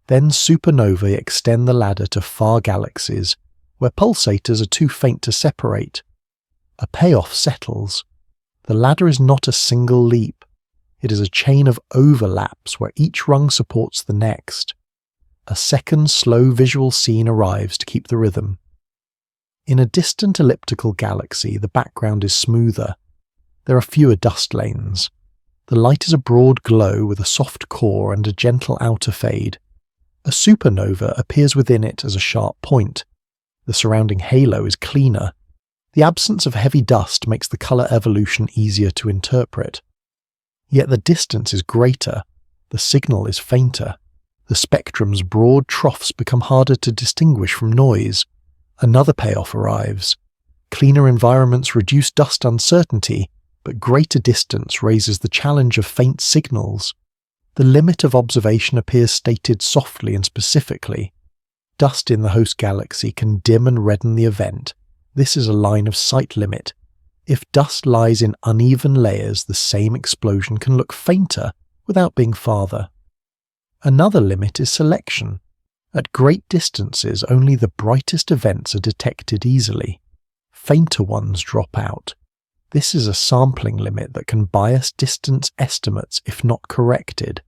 Then supernovae extend the ladder to far galaxies, where pulsators are too faint to separate. A payoff settles. The ladder is not a single leap. It is a chain of overlaps where each rung supports the next. A second slow visual scene arrives to keep the rhythm. In a distant elliptical galaxy, the background is smoother. There are fewer dust lanes. The light is a broad glow with a soft core and a gentle outer fade. A supernova appears within it as a sharp point. The surrounding halo is cleaner. The absence of heavy dust makes the colour evolution easier to interpret. Yet the distance is greater. The signal is fainter. The spectrum's broad troughs become harder to distinguish from noise. Another payoff arrives. Cleaner environments reduce dust uncertainty, but greater distance raises the challenge of faint signals. The limit of observation appears stated softly and specifically. Dust in the host galaxy can dim and redden the event. This is a line of sight limit. If dust lies in uneven layers, the same explosion can look fainter without being farther. Another limit is selection. At great distances, only the brightest events are detected easily. Fainter ones drop out. This is a sampling limit that can bias distance estimates if not corrected.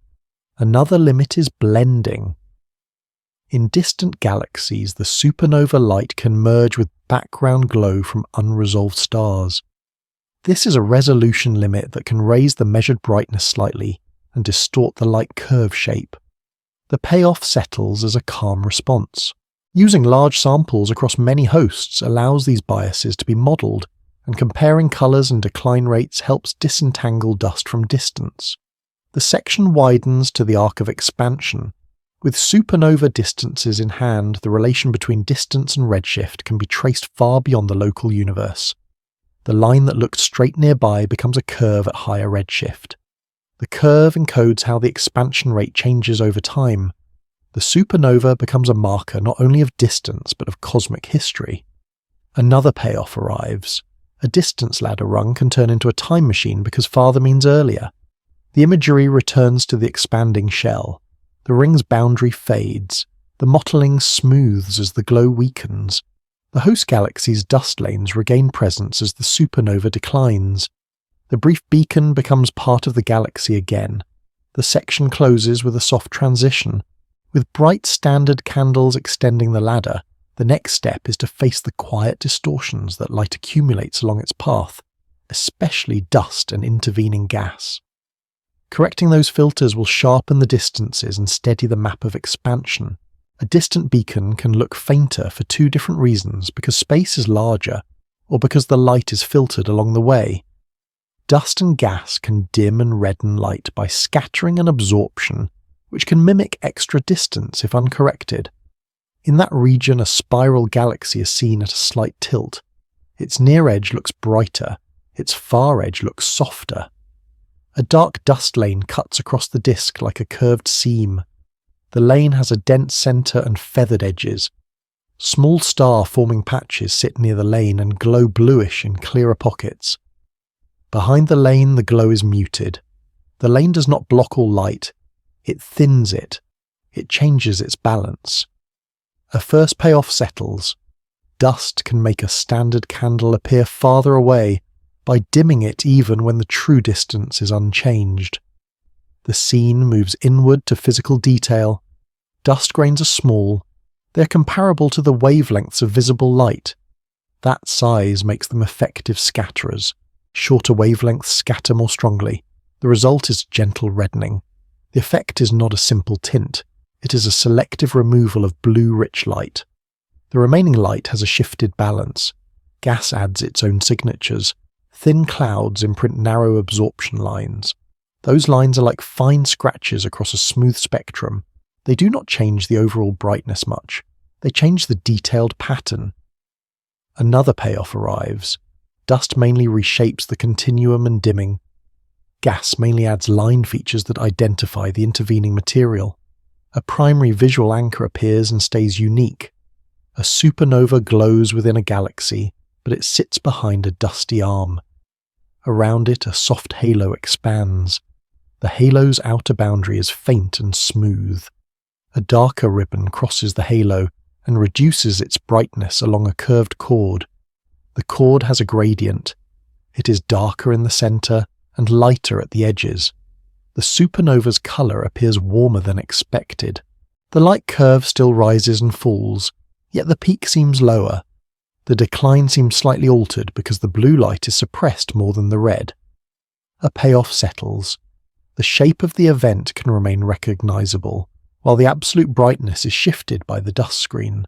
Another limit is blending. In distant galaxies, the supernova light can merge with background glow from unresolved stars. This is a resolution limit that can raise the measured brightness slightly and distort the light curve shape. The payoff settles as a calm response. Using large samples across many hosts allows these biases to be modelled, and comparing colours and decline rates helps disentangle dust from distance. The section widens to the arc of expansion. With supernova distances in hand, the relation between distance and redshift can be traced far beyond the local universe. The line that looked straight nearby becomes a curve at higher redshift. The curve encodes how the expansion rate changes over time. The supernova becomes a marker not only of distance but of cosmic history. Another payoff arrives. A distance ladder rung can turn into a time machine because farther means earlier. The imagery returns to the expanding shell. The ring's boundary fades. The mottling smooths as the glow weakens. The host galaxy's dust lanes regain presence as the supernova declines. The brief beacon becomes part of the galaxy again. The section closes with a soft transition. With bright standard candles extending the ladder, the next step is to face the quiet distortions that light accumulates along its path, especially dust and intervening gas. Correcting those filters will sharpen the distances and steady the map of expansion. A distant beacon can look fainter for two different reasons, because space is larger, or because the light is filtered along the way. Dust and gas can dim and redden light by scattering and absorption, which can mimic extra distance if uncorrected. In that region, a spiral galaxy is seen at a slight tilt. Its near edge looks brighter, its far edge looks softer. A dark dust lane cuts across the disk like a curved seam. The lane has a dense centre and feathered edges. Small star-forming patches sit near the lane and glow bluish in clearer pockets. Behind the lane, the glow is muted. The lane does not block all light. It thins it. It changes its balance. A first payoff settles. Dust can make a standard candle appear farther away by dimming it even when the true distance is unchanged. The scene moves inward to physical detail. Dust grains are small. They are comparable to the wavelengths of visible light. That size makes them effective scatterers. Shorter wavelengths scatter more strongly. The result is gentle reddening. The effect is not a simple tint. It is a selective removal of blue-rich light. The remaining light has a shifted balance. Gas adds its own signatures. Thin clouds imprint narrow absorption lines. Those lines are like fine scratches across a smooth spectrum. They do not change the overall brightness much. They change the detailed pattern. Another payoff arrives. Dust mainly reshapes the continuum and dimming. Gas mainly adds line features that identify the intervening material. A primary visual anchor appears and stays unique. A supernova glows within a galaxy, but it sits behind a dusty arm. Around it, a soft halo expands. The halo's outer boundary is faint and smooth. A darker ribbon crosses the halo and reduces its brightness along a curved chord. The chord has a gradient. It is darker in the center and lighter at the edges. The supernova's color appears warmer than expected. The light curve still rises and falls, yet the peak seems lower. The decline seems slightly altered because the blue light is suppressed more than the red. A payoff settles. The shape of the event can remain recognizable, while the absolute brightness is shifted by the dust screen.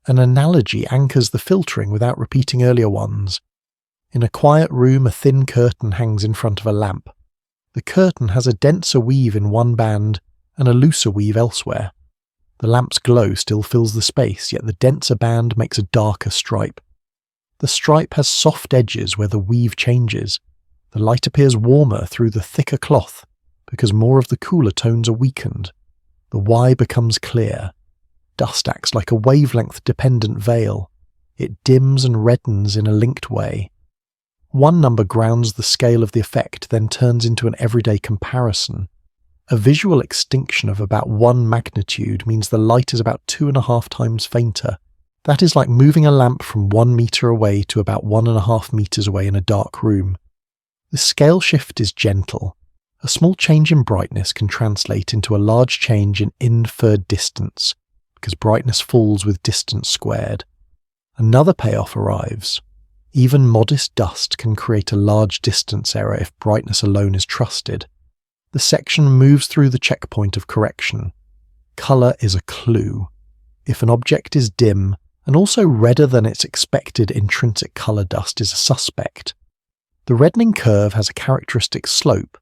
An analogy anchors the filtering without repeating earlier ones. In a quiet room, a thin curtain hangs in front of a lamp. The curtain has a denser weave in one band and a looser weave elsewhere. The lamp's glow still fills the space, yet the denser band makes a darker stripe. The stripe has soft edges where the weave changes. The light appears warmer through the thicker cloth because more of the cooler tones are weakened. The Y becomes clear. Dust acts like a wavelength-dependent veil. It dims and reddens in a linked way. One number grounds the scale of the effect, then turns into an everyday comparison. A visual extinction of about 1 magnitude means the light is about 2.5 times fainter. That is like moving a lamp from 1 meter away to about 1.5 meters away in a dark room. The scale shift is gentle. A small change in brightness can translate into a large change in inferred distance, because brightness falls with distance squared. Another payoff arrives. Even modest dust can create a large distance error if brightness alone is trusted. The section moves through the checkpoint of correction. Color is a clue. If an object is dim, and also redder than its expected intrinsic color, dust is a suspect. The reddening curve has a characteristic slope.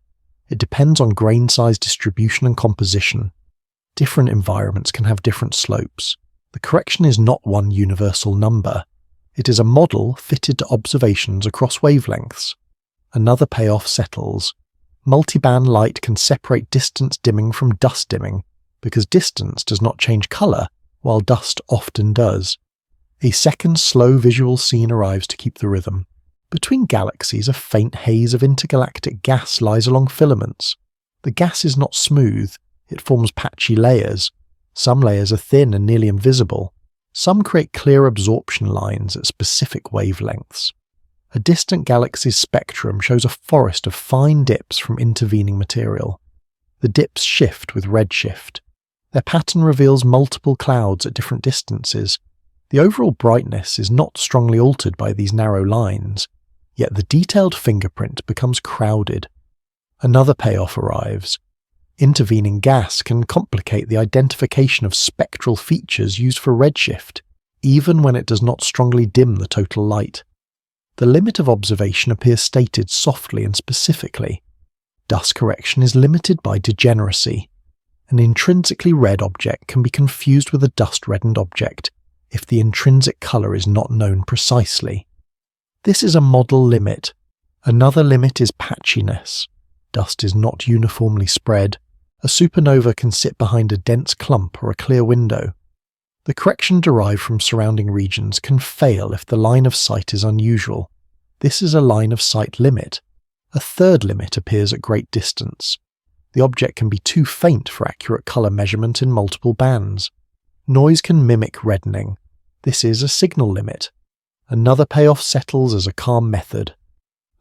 It depends on grain size distribution and composition. Different environments can have different slopes. The correction is not one universal number. It is a model fitted to observations across wavelengths. Another payoff settles. Multiband light can separate distance dimming from dust dimming, because distance does not change color, while dust often does. A second slow visual scene arrives to keep the rhythm. Between galaxies, a faint haze of intergalactic gas lies along filaments. The gas is not smooth, it forms patchy layers. Some layers are thin and nearly invisible. Some create clear absorption lines at specific wavelengths. A distant galaxy's spectrum shows a forest of fine dips from intervening material. The dips shift with redshift. Their pattern reveals multiple clouds at different distances. The overall brightness is not strongly altered by these narrow lines, yet the detailed fingerprint becomes crowded. Another payoff arrives. Intervening gas can complicate the identification of spectral features used for redshift, even when it does not strongly dim the total light. The limit of observation appears stated softly and specifically. Dust correction is limited by degeneracy. An intrinsically red object can be confused with a dust-reddened object if the intrinsic color is not known precisely. This is a model limit. Another limit is patchiness. Dust is not uniformly spread. A supernova can sit behind a dense clump or a clear window. The correction derived from surrounding regions can fail if the line of sight is unusual. This is a line of sight limit. A third limit appears at great distance. The object can be too faint for accurate color measurement in multiple bands. Noise can mimic reddening. This is a signal limit. Another payoff settles as a calm method.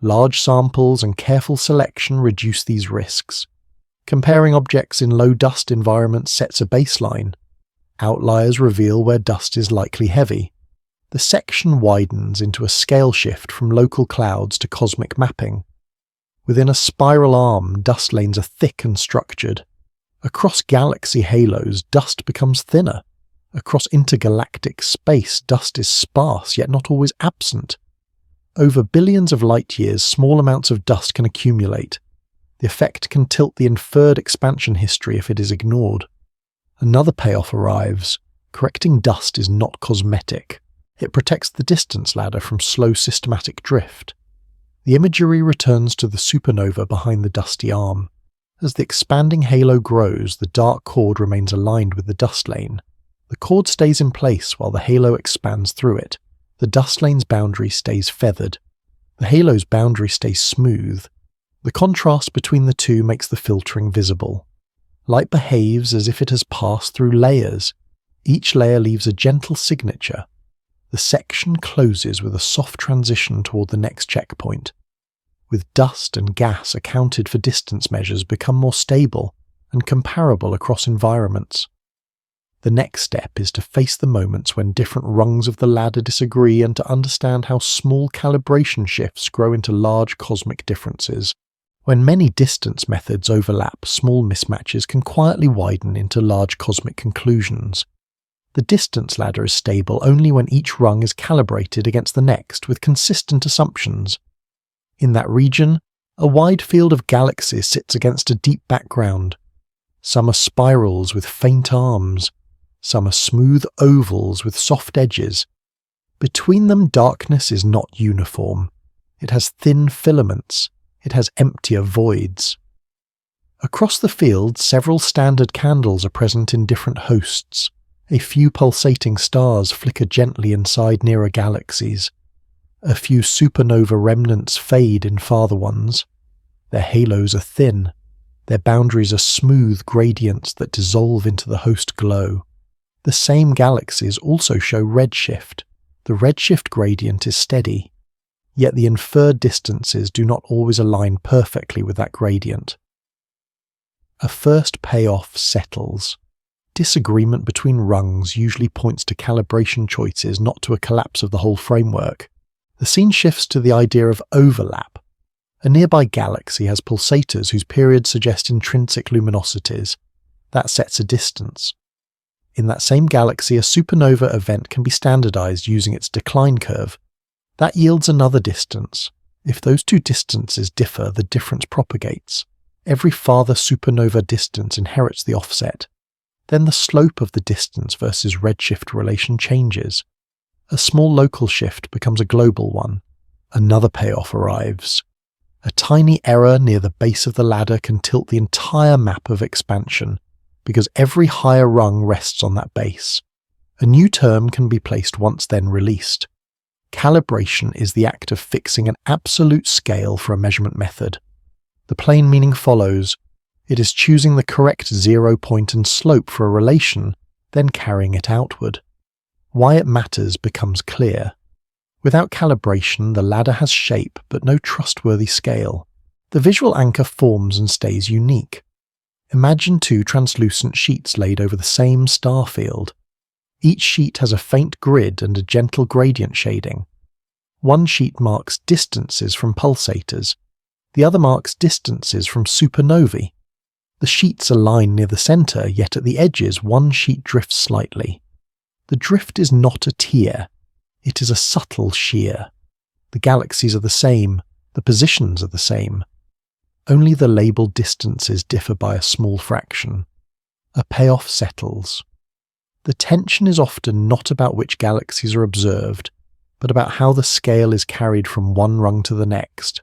Large samples and careful selection reduce these risks. Comparing objects in low-dust environments sets a baseline. Outliers reveal where dust is likely heavy. The section widens into a scale shift from local clouds to cosmic mapping. Within a spiral arm, dust lanes are thick and structured. Across galaxy halos, dust becomes thinner. Across intergalactic space, dust is sparse, yet not always absent. Over billions of light years, small amounts of dust can accumulate. The effect can tilt the inferred expansion history if it is ignored. Another payoff arrives. Correcting dust is not cosmetic. It protects the distance ladder from slow systematic drift. The imagery returns to the supernova behind the dusty arm. As the expanding halo grows, the dark chord remains aligned with the dust lane. The The chord stays in place while the halo expands through it. The dust lane's boundary stays feathered. The halo's boundary stays smooth. The contrast between the two makes the filtering visible. Light behaves as if it has passed through layers. Each layer leaves a gentle signature. The section closes with a soft transition toward the next checkpoint. With dust and gas accounted for, distance measures become more stable and comparable across environments. The next step is to face the moments when different rungs of the ladder disagree and to understand how small calibration shifts grow into large cosmic differences. When many distance methods overlap, small mismatches can quietly widen into large cosmic conclusions. The distance ladder is stable only when each rung is calibrated against the next with consistent assumptions. In that region, a wide field of galaxies sits against a deep background. Some are spirals with faint arms. Some are smooth ovals with soft edges. Between them, darkness is not uniform. It has thin filaments. It has emptier voids. Across the field, several standard candles are present in different hosts. A few pulsating stars flicker gently inside nearer galaxies. A few supernova remnants fade in farther ones. Their halos are thin. Their boundaries are smooth gradients that dissolve into the host glow. The same galaxies also show redshift. The redshift gradient is steady, yet the inferred distances do not always align perfectly with that gradient. A first payoff settles. Disagreement between rungs usually points to calibration choices, not to a collapse of the whole framework. The scene shifts to the idea of overlap. A nearby galaxy has pulsators whose periods suggest intrinsic luminosities. That sets a distance. In that same galaxy, a supernova event can be standardized using its decline curve. That yields another distance. If those two distances differ, the difference propagates. Every farther supernova distance inherits the offset. Then the slope of the distance versus redshift relation changes. A small local shift becomes a global one. Another payoff arrives. A tiny error near the base of the ladder can tilt the entire map of expansion, because every higher rung rests on that base. A new term can be placed once then released. Calibration is the act of fixing an absolute scale for a measurement method. The plain meaning follows. It is choosing the correct 0 point and slope for a relation, then carrying it outward. Why it matters becomes clear. Without calibration, the ladder has shape but no trustworthy scale. The visual anchor forms and stays unique. Imagine two translucent sheets laid over the same star field. Each sheet has a faint grid and a gentle gradient shading. One sheet marks distances from pulsators. The other marks distances from supernovae. The sheets align near the center, yet at the edges one sheet drifts slightly. The drift is not a tear. It is a subtle shear. The galaxies are the same. The positions are the same. Only the labeled distances differ by a small fraction. A payoff settles. The tension is often not about which galaxies are observed, but about how the scale is carried from one rung to the next.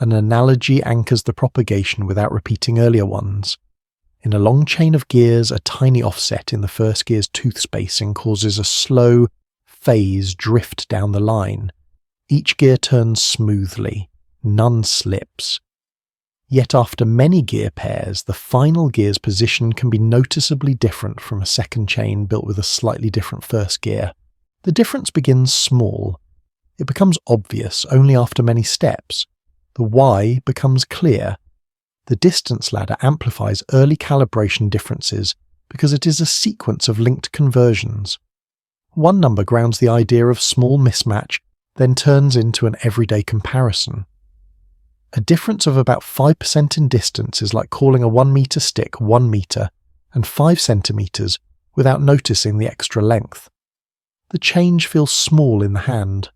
An analogy anchors the propagation without repeating earlier ones. In a long chain of gears, a tiny offset in the first gear's tooth spacing causes a slow phase drift down the line. Each gear turns smoothly. None slips. Yet after many gear pairs, the final gear's position can be noticeably different from a second chain built with a slightly different first gear. The difference begins small. It becomes obvious only after many steps. The why becomes clear. The distance ladder amplifies early calibration differences because it is a sequence of linked conversions. One number grounds the idea of small mismatch, then turns into an everyday comparison. A difference of about 5% in distance is like calling a 1 meter stick 1 meter and 5 centimeters without noticing the extra length. The change feels small in the hand.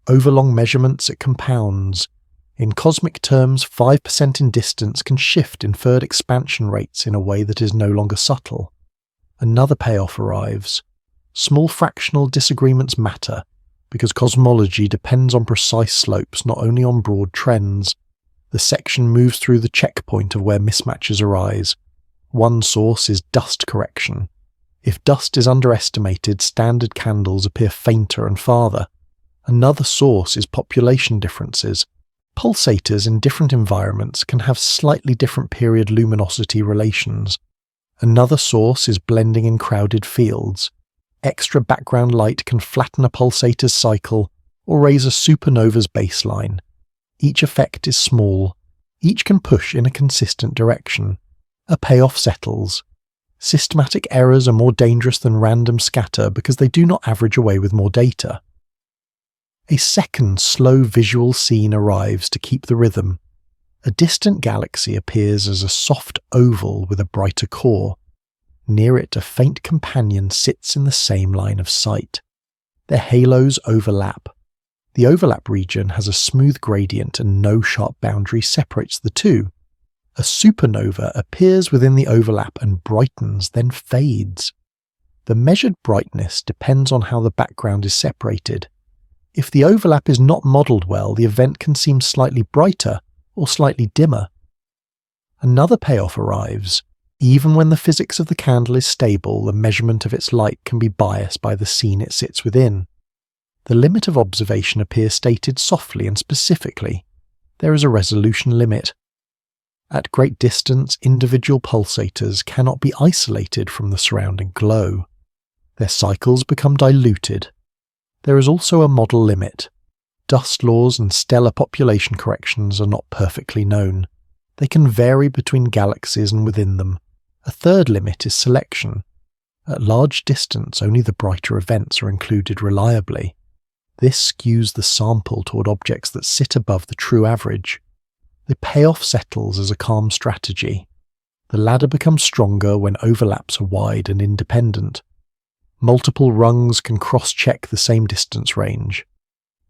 Over long measurements it compounds. In cosmic terms, 5% in distance can shift inferred expansion rates in a way that is no longer subtle. Another payoff arrives. Small fractional disagreements matter, because cosmology depends on precise slopes, not only on broad trends. The section moves through the checkpoint of where mismatches arise. One source is dust correction. If dust is underestimated, standard candles appear fainter and farther. Another source is population differences. Pulsators in different environments can have slightly different period luminosity relations. Another source is blending in crowded fields. Extra background light can flatten a pulsator's cycle or raise a supernova's baseline. Each effect is small. Each can push in a consistent direction. A payoff settles. Systematic errors are more dangerous than random scatter because they do not average away with more data. A second slow visual scene arrives to keep the rhythm. A distant galaxy appears as a soft oval with a brighter core. Near it, a faint companion sits in the same line of sight. Their halos overlap. The overlap region has a smooth gradient and no sharp boundary separates the two. A supernova appears within the overlap and brightens, then fades. The measured brightness depends on how the background is separated. If the overlap is not modelled well, the event can seem slightly brighter or slightly dimmer. Another payoff arrives. Even when the physics of the candle is stable, the measurement of its light can be biased by the scene it sits within. The limit of observation appears stated softly and specifically. There is a resolution limit. At great distance, individual pulsators cannot be isolated from the surrounding glow. Their cycles become diluted. There is also a model limit. Dust laws and stellar population corrections are not perfectly known. They can vary between galaxies and within them. A third limit is selection. At large distance, only the brighter events are included reliably. This skews the sample toward objects that sit above the true average. The payoff settles as a calm strategy. The ladder becomes stronger when overlaps are wide and independent. Multiple rungs can cross-check the same distance range.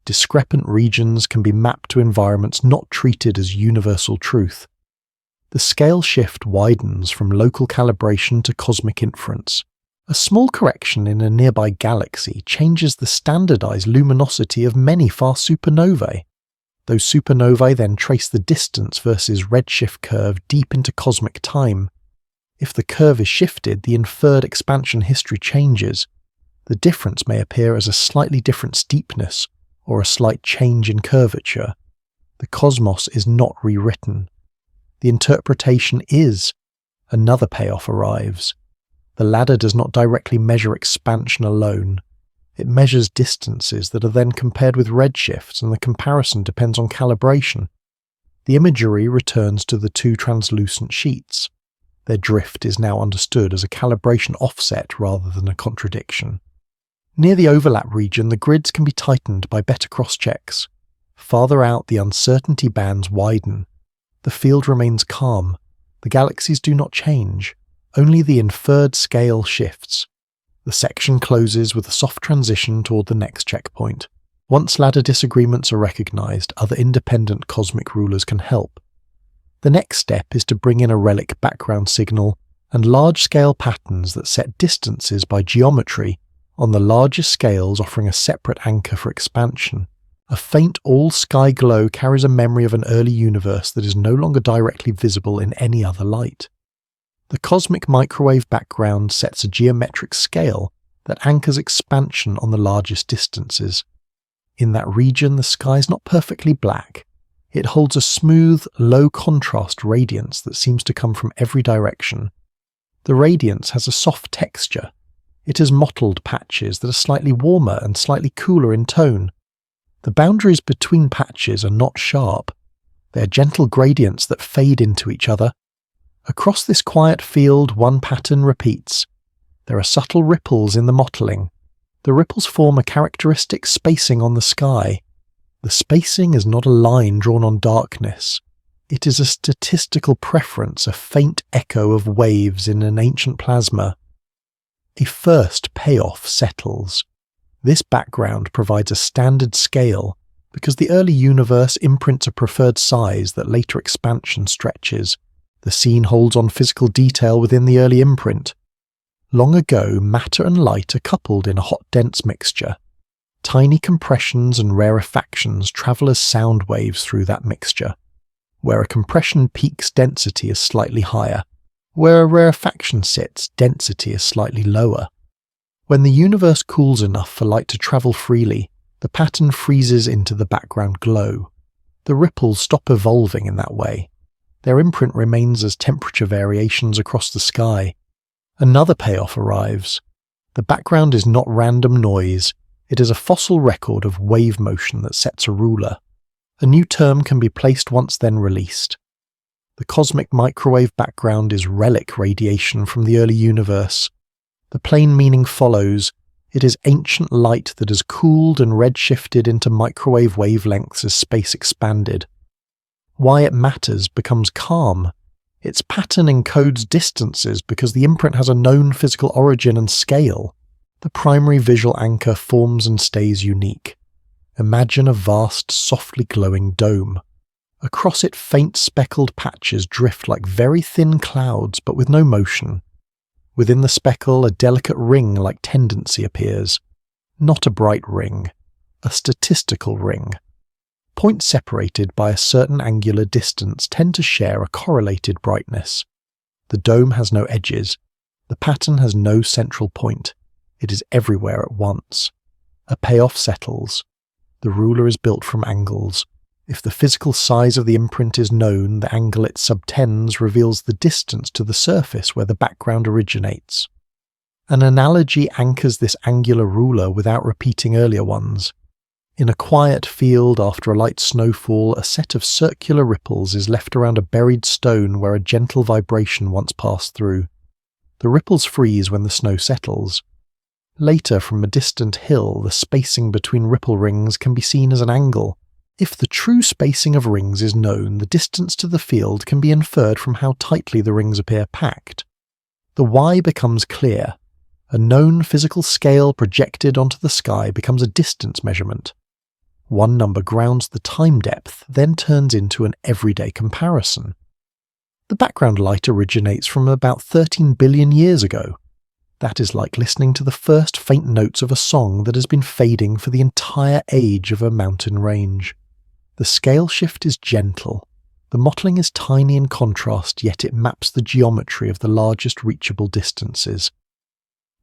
Discrepant regions can be mapped to environments not treated as universal truth. The scale shift widens from local calibration to cosmic inference. A small correction in a nearby galaxy changes the standardized luminosity of many far supernovae. Those supernovae then trace the distance versus redshift curve deep into cosmic time. If the curve is shifted, the inferred expansion history changes. The difference may appear as a slightly different steepness or a slight change in curvature. The cosmos is not rewritten. The interpretation is. Another payoff arrives. The ladder does not directly measure expansion alone. It measures distances that are then compared with redshifts, and the comparison depends on calibration. The imagery returns to the two translucent sheets. Their drift is now understood as a calibration offset rather than a contradiction. Near the overlap region, the grids can be tightened by better cross-checks. Farther out, the uncertainty bands widen. The field remains calm. The galaxies do not change. Only the inferred scale shifts. The section closes with a soft transition toward the next checkpoint. Once ladder disagreements are recognized, other independent cosmic rulers can help. The next step is to bring in a relic background signal and large-scale patterns that set distances by geometry on the largest scales, offering a separate anchor for expansion. A faint all-sky glow carries a memory of an early universe that is no longer directly visible in any other light. The cosmic microwave background sets a geometric scale that anchors expansion on the largest distances. In that region, the sky is not perfectly black. It holds a smooth, low-contrast radiance that seems to come from every direction. The radiance has a soft texture. It has mottled patches that are slightly warmer and slightly cooler in tone. The boundaries between patches are not sharp. They are gentle gradients that fade into each other. Across this quiet field, one pattern repeats. There are subtle ripples in the mottling. The ripples form a characteristic spacing on the sky. The spacing is not a line drawn on darkness. It is a statistical preference, a faint echo of waves in an ancient plasma. A first payoff settles. This background provides a standard scale because the early universe imprints a preferred size that later expansion stretches. The scene holds on physical detail within the early imprint. Long ago, matter and light are coupled in a hot dense mixture. Tiny compressions and rarefactions travel as sound waves through that mixture. Where a compression peaks, density is slightly higher. Where a rarefaction sits, density is slightly lower. When the universe cools enough for light to travel freely, the pattern freezes into the background glow. The ripples stop evolving in that way. Their imprint remains as temperature variations across the sky. Another payoff arrives. The background is not random noise, it is a fossil record of wave motion that sets a ruler. A new term can be placed once then released. The cosmic microwave background is relic radiation from the early universe. The plain meaning follows. It is ancient light that has cooled and redshifted into microwave wavelengths as space expanded. Why it matters becomes calm. Its pattern encodes distances because the imprint has a known physical origin and scale. The primary visual anchor forms and stays unique. Imagine a vast, softly glowing dome. Across it, faint speckled patches drift like very thin clouds but with no motion. Within the speckle, a delicate ring-like tendency appears. Not a bright ring, a statistical ring. Points separated by a certain angular distance tend to share a correlated brightness. The dome has no edges. The pattern has no central point. It is everywhere at once. A payoff settles. The ruler is built from angles. If the physical size of the imprint is known, the angle it subtends reveals the distance to the surface where the background originates. An analogy anchors this angular ruler without repeating earlier ones. In a quiet field after a light snowfall, a set of circular ripples is left around a buried stone where a gentle vibration once passed through. The ripples freeze when the snow settles. Later, from a distant hill, the spacing between ripple rings can be seen as an angle. If the true spacing of rings is known, the distance to the field can be inferred from how tightly the rings appear packed. The why becomes clear. A known physical scale projected onto the sky becomes a distance measurement. One number grounds the time depth, then turns into an everyday comparison. The background light originates from about 13 billion years ago. That is like listening to the first faint notes of a song that has been fading for the entire age of a mountain range. The scale shift is gentle. The mottling is tiny in contrast, yet it maps the geometry of the largest reachable distances.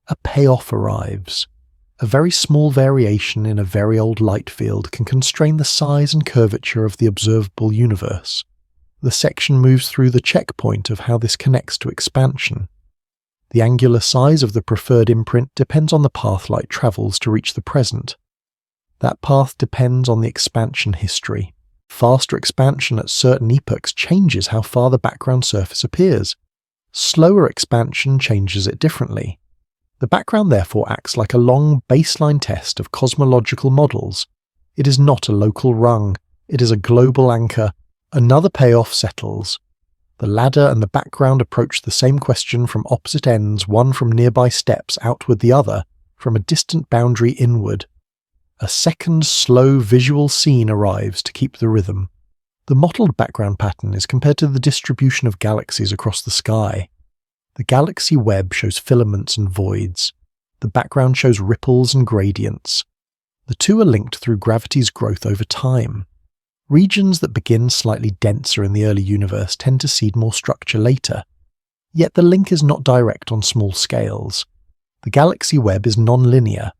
A payoff arrives. A very small variation in a very old light field can constrain the size and curvature of the observable universe. The section moves through the checkpoint of how this connects to expansion. The angular size of the preferred imprint depends on the path light travels to reach the present. That path depends on the expansion history. Faster expansion at certain epochs changes how far the background surface appears. Slower expansion changes it differently. The background therefore acts like a long baseline test of cosmological models. It is not a local rung, it is a global anchor. Another payoff settles. The ladder and the background approach the same question from opposite ends, one from nearby steps outward, the other from a distant boundary inward. A second slow visual scene arrives to keep the rhythm. The mottled background pattern is compared to the distribution of galaxies across the sky. The galaxy web shows filaments and voids. The background shows ripples and gradients. The two are linked through gravity's growth over time. Regions that begin slightly denser in the early universe tend to seed more structure later. Yet the link is not direct on small scales. The galaxy web is non-linear.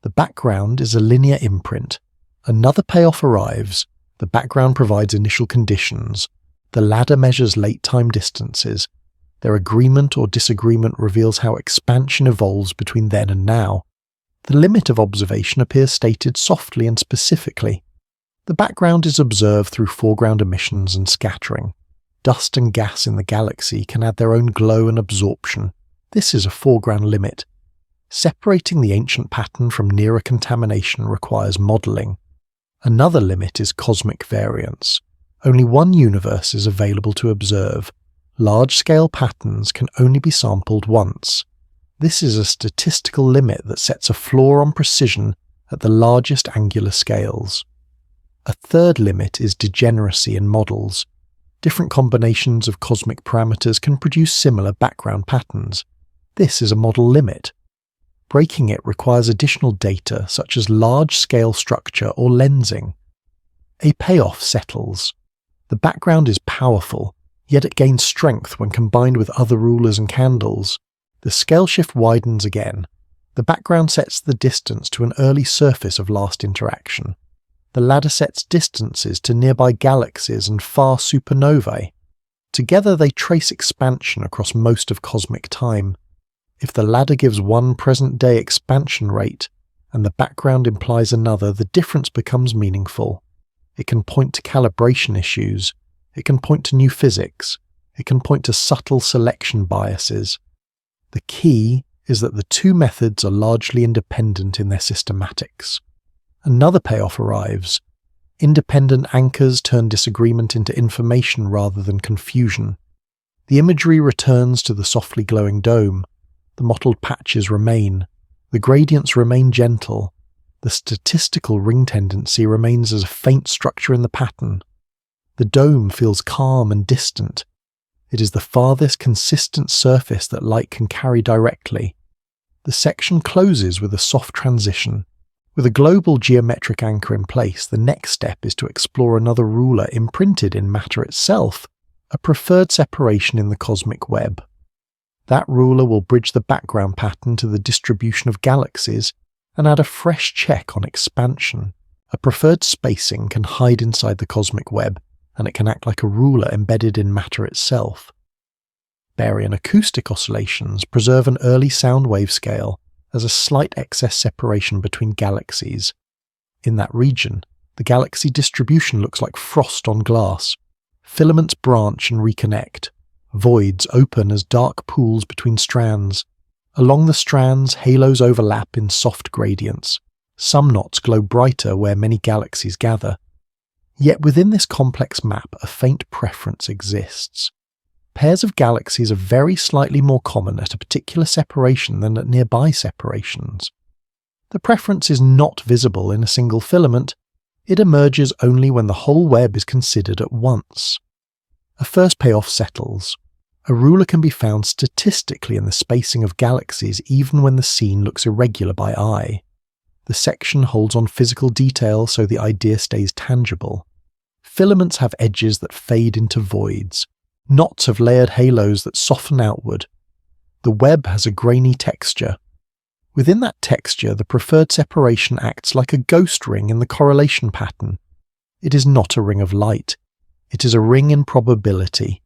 The background is a linear imprint. Another payoff arrives. The background provides initial conditions. The ladder measures late time distances. Their agreement or disagreement reveals how expansion evolves between then and now. The limit of observation appears stated softly and specifically. The background is observed through foreground emissions and scattering. Dust and gas in the galaxy can add their own glow and absorption. This is a foreground limit. Separating the ancient pattern from nearer contamination requires modelling. Another limit is cosmic variance. Only one universe is available to observe. Large-scale patterns can only be sampled once. This is a statistical limit that sets a floor on precision at the largest angular scales. A third limit is degeneracy in models. Different combinations of cosmic parameters can produce similar background patterns. This is a model limit. Breaking it requires additional data such as large-scale structure or lensing. A payoff settles. The background is powerful, yet it gains strength when combined with other rulers and candles. The scale shift widens again. The background sets the distance to an early surface of last interaction. The ladder sets distances to nearby galaxies and far supernovae. Together they trace expansion across most of cosmic time. If the ladder gives one present-day expansion rate, and the background implies another, the difference becomes meaningful. It can point to calibration issues. It can point to new physics. It can point to subtle selection biases. The key is that the two methods are largely independent in their systematics. Another payoff arrives. Independent anchors turn disagreement into information rather than confusion. The imagery returns to the softly glowing dome. The mottled patches remain. The gradients remain gentle. The statistical ring tendency remains as a faint structure in the pattern. The dome feels calm and distant. It is the farthest consistent surface that light can carry directly. The section closes with a soft transition. With a global geometric anchor in place, the next step is to explore another ruler imprinted in matter itself, a preferred separation in the cosmic web. That ruler will bridge the background pattern to the distribution of galaxies and add a fresh check on expansion. A preferred spacing can hide inside the cosmic web, and it can act like a ruler embedded in matter itself. Baryon acoustic oscillations preserve an early sound wave scale as a slight excess separation between galaxies. In that region, the galaxy distribution looks like frost on glass. Filaments branch and reconnect. Voids open as dark pools between strands. Along the strands, halos overlap in soft gradients. Some knots glow brighter where many galaxies gather. Yet within this complex map, a faint preference exists. Pairs of galaxies are very slightly more common at a particular separation than at nearby separations. The preference is not visible in a single filament. It emerges only when the whole web is considered at once. A first payoff settles. A ruler can be found statistically in the spacing of galaxies even when the scene looks irregular by eye. The section holds on physical detail so the idea stays tangible. Filaments have edges that fade into voids. Knots have layered halos that soften outward. The web has a grainy texture. Within that texture, the preferred separation acts like a ghost ring in the correlation pattern. It is not a ring of light. It is a ring in probability.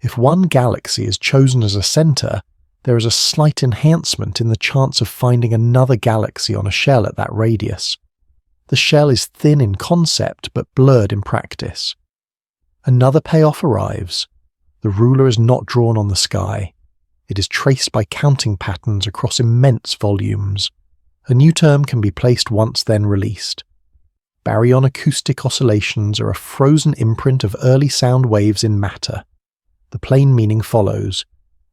If one galaxy is chosen as a center, there is a slight enhancement in the chance of finding another galaxy on a shell at that radius. The shell is thin in concept but blurred in practice. Another payoff arrives. The ruler is not drawn on the sky. It is traced by counting patterns across immense volumes. A new term can be placed once then released. Baryon acoustic oscillations are a frozen imprint of early sound waves in matter. The plain meaning follows.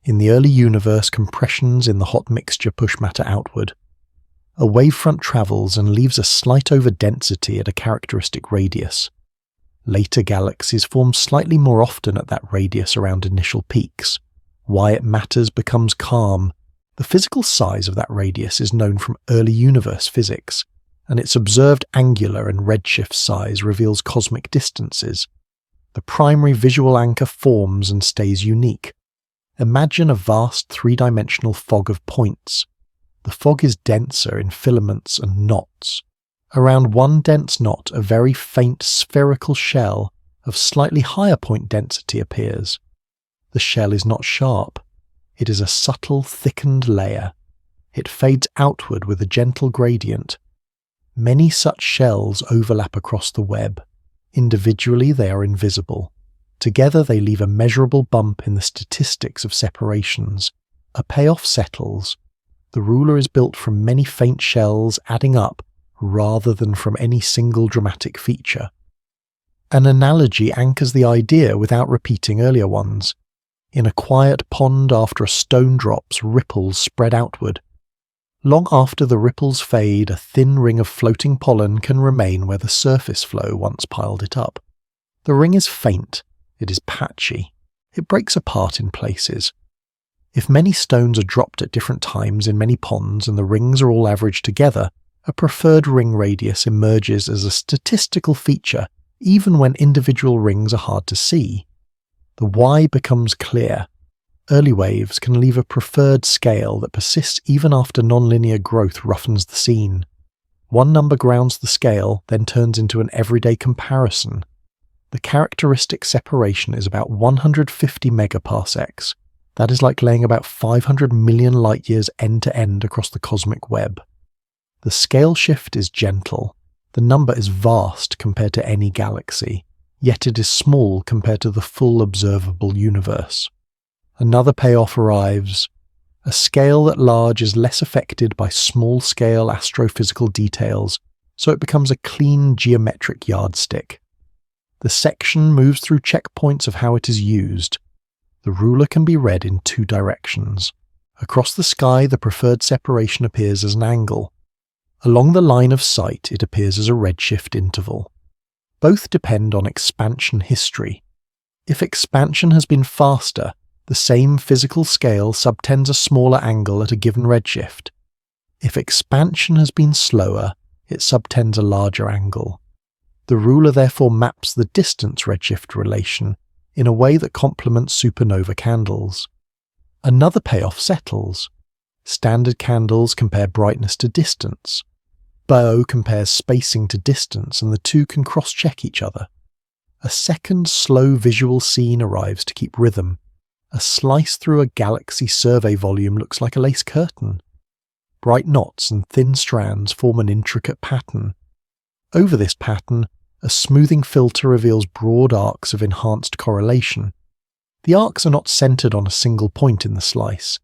In the early universe, compressions in the hot mixture push matter outward. A wavefront travels and leaves a slight overdensity at a characteristic radius. Later galaxies form slightly more often at that radius around initial peaks. Why it matters becomes calm. The physical size of that radius is known from early universe physics, and its observed angular and redshift size reveals cosmic distances. The primary visual anchor forms and stays unique. Imagine a vast three-dimensional fog of points. The fog is denser in filaments and knots. Around one dense knot, a very faint spherical shell of slightly higher point density appears. The shell is not sharp. It is a subtle, thickened layer. It fades outward with a gentle gradient. Many such shells overlap across the web. Individually, they are invisible. Together, they leave a measurable bump in the statistics of separations. A payoff settles. The ruler is built from many faint shells adding up rather than from any single dramatic feature. An analogy anchors the idea without repeating earlier ones. In a quiet pond after a stone drops, ripples spread outward. Long after the ripples fade, a thin ring of floating pollen can remain where the surface flow once piled it up. The ring is faint. It is patchy. It breaks apart in places. If many stones are dropped at different times in many ponds and the rings are all averaged together, a preferred ring radius emerges as a statistical feature even when individual rings are hard to see. The why becomes clear. Early waves can leave a preferred scale that persists even after nonlinear growth roughens the scene. One number grounds the scale, then turns into an everyday comparison. The characteristic separation is about 150 megaparsecs. That is like laying about 500 million light-years end-to-end across the cosmic web. The scale shift is gentle. The number is vast compared to any galaxy, yet it is small compared to the full observable universe. Another payoff arrives. A scale at large is less affected by small-scale astrophysical details, so it becomes a clean geometric yardstick. The section moves through checkpoints of how it is used. The ruler can be read in two directions. Across the sky, the preferred separation appears as an angle. Along the line of sight, it appears as a redshift interval. Both depend on expansion history. If expansion has been faster, the same physical scale subtends a smaller angle at a given redshift. If expansion has been slower, it subtends a larger angle. The ruler therefore maps the distance-redshift relation in a way that complements supernova candles. Another payoff settles. Standard candles compare brightness to distance. BO compares spacing to distance, and the two can cross-check each other. A second slow visual scene arrives to keep rhythm. A slice through a galaxy survey volume looks like a lace curtain. Bright knots and thin strands form an intricate pattern. Over this pattern, a smoothing filter reveals broad arcs of enhanced correlation. The arcs are not centered on a single point in the slice.